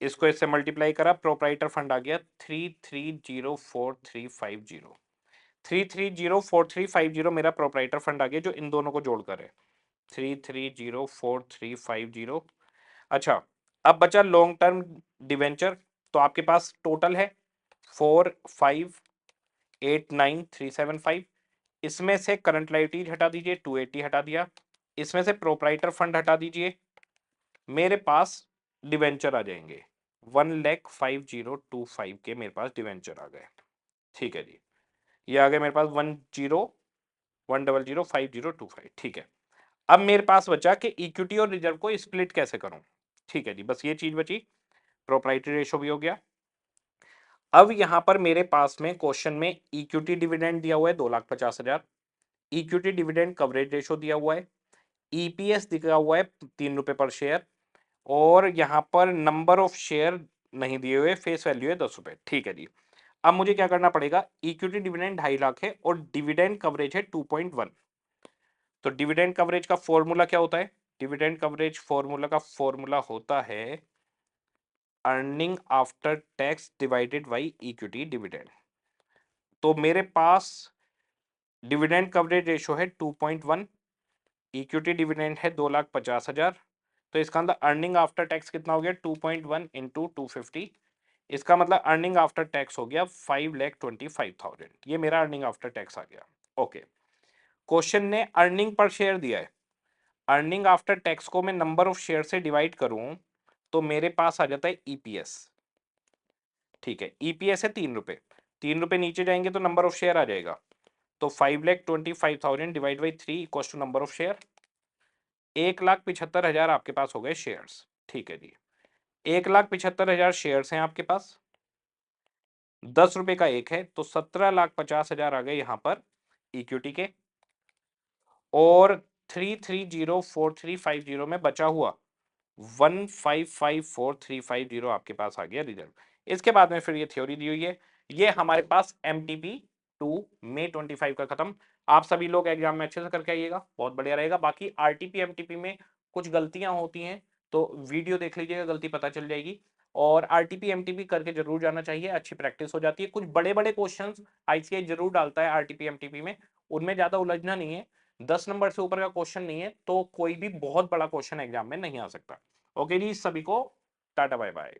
इसको इससे मल्टीप्लाई करा, प्रोप्राइटर फंड आ गया 3304,350, 3304,350 मेरा प्रोप्राइटर फंड आ गया, जो इन दोनों को जोड़कर है 3304,350। अच्छा, अब बचा लॉन्ग टर्म डिवेंचर, तो आपके पास टोटल है 4589375, इसमें से करंट लायबिलिटीज हटा दीजिए, 280 हटा दिया, इसमें से प्रोप्राइटर फंड हटा दीजिए, मेरे पास डिवेंचर आ जाएंगे 1,05,025 के मेरे पास डिवेंचर आ गए। ठीक है जी, ये आ गए मेरे पास 1,0,1,00,50,225। ठीक है, अब मेरे पास बचा कि इक्विटी और रिजर्व को स्प्लिट कैसे करूं। ठीक है जी, बस ये चीज बची। प्रोप्राइटरी रेशो भी हो गया। अब यहां पर मेरे पास में क्वेश्चन में इक्विटी डिविडेंड दिया हुआ है 2,50,000, इक्विटी डिविडेंड कवरेज रेशो दिया हुआ है, ईपीएस दिया हुआ है 3 रुपए पर शेयर, और यहां पर नंबर ऑफ शेयर नहीं दिए हुए, फेस वैल्यू है 10 रुपए। ठीक है जी, अब मुझे क्या करना पड़ेगा, इक्विटी डिविडेंड 2.5 लाख है और डिविडेंड कवरेज है 2.1। तो डिविडेंड कवरेज का फॉर्मूला क्या होता है, डिविडेंड कवरेज फॉर्मूला का फॉर्मूला होता है earning after tax divided by equity dividend. तो मेरे पास डिविडेंड कवरेज रेशो है 2.1, इक्विटी डिविडेंड है 2,50,000, तो इसका अंदर अर्निंग आफ्टर टैक्स कितना हो गया 2.1 इंटू 250, इसका मतलब अर्निंग आफ्टर टैक्स हो गया 5,25,000, ये मेरा अर्निंग आफ्टर टैक्स आ गया। ओके, क्वेश्चन ने अर्निंग पर शेयर दिया है, अर्निंग आफ्टर टैक्स को मैं नंबर ऑफ शेयर से डिवाइड करूं तो मेरे पास आ जाता है ईपीएस। ठीक है, ईपीएस है 3 रुपए, 3 रुपए नीचे जाएंगे तो नंबर ऑफ शेयर आ जाएगा, तो 5,25,000 divide by 3 equal to number of share, 1,75,000 आपके पास हो गए शेयर्स। ठीक है जी, 1,75,000 शेयर्स हैं आपके पास, 10 रुपए का एक है, तो 17,50,000 आ गए यहाँ पर इक्विटी के, और 3304,350 में बचा हुआ 1554350 आपके पास आ गया रिजर्व। इसके बाद में फिर ये थ्योरी दी हुई है, ये हमारे पास एमटीपी 2 मई 25 का खत्म। आप सभी लोग एग्जाम में अच्छे से करके आइएगा, बहुत बढ़िया रहेगा। बाकी आरटीपी एमटीपी में कुछ गलतियां होती हैं तो वीडियो देख लीजिएगा, गलती पता चल जाएगी। और आरटीपी एमटीपी करके जरूर जाना चाहिए, अच्छी प्रैक्टिस हो जाती है। कुछ बड़े बड़े क्वेश्चंस आईसीआई जरूर डालता है आरटीपी एमटीपी में, उनमें ज्यादा उलझना नहीं है। 10 नंबर से ऊपर का क्वेश्चन नहीं है तो कोई भी बहुत बड़ा क्वेश्चन एग्जाम में नहीं आ सकता। ओके जी, सभी को टाटा बाय बाय।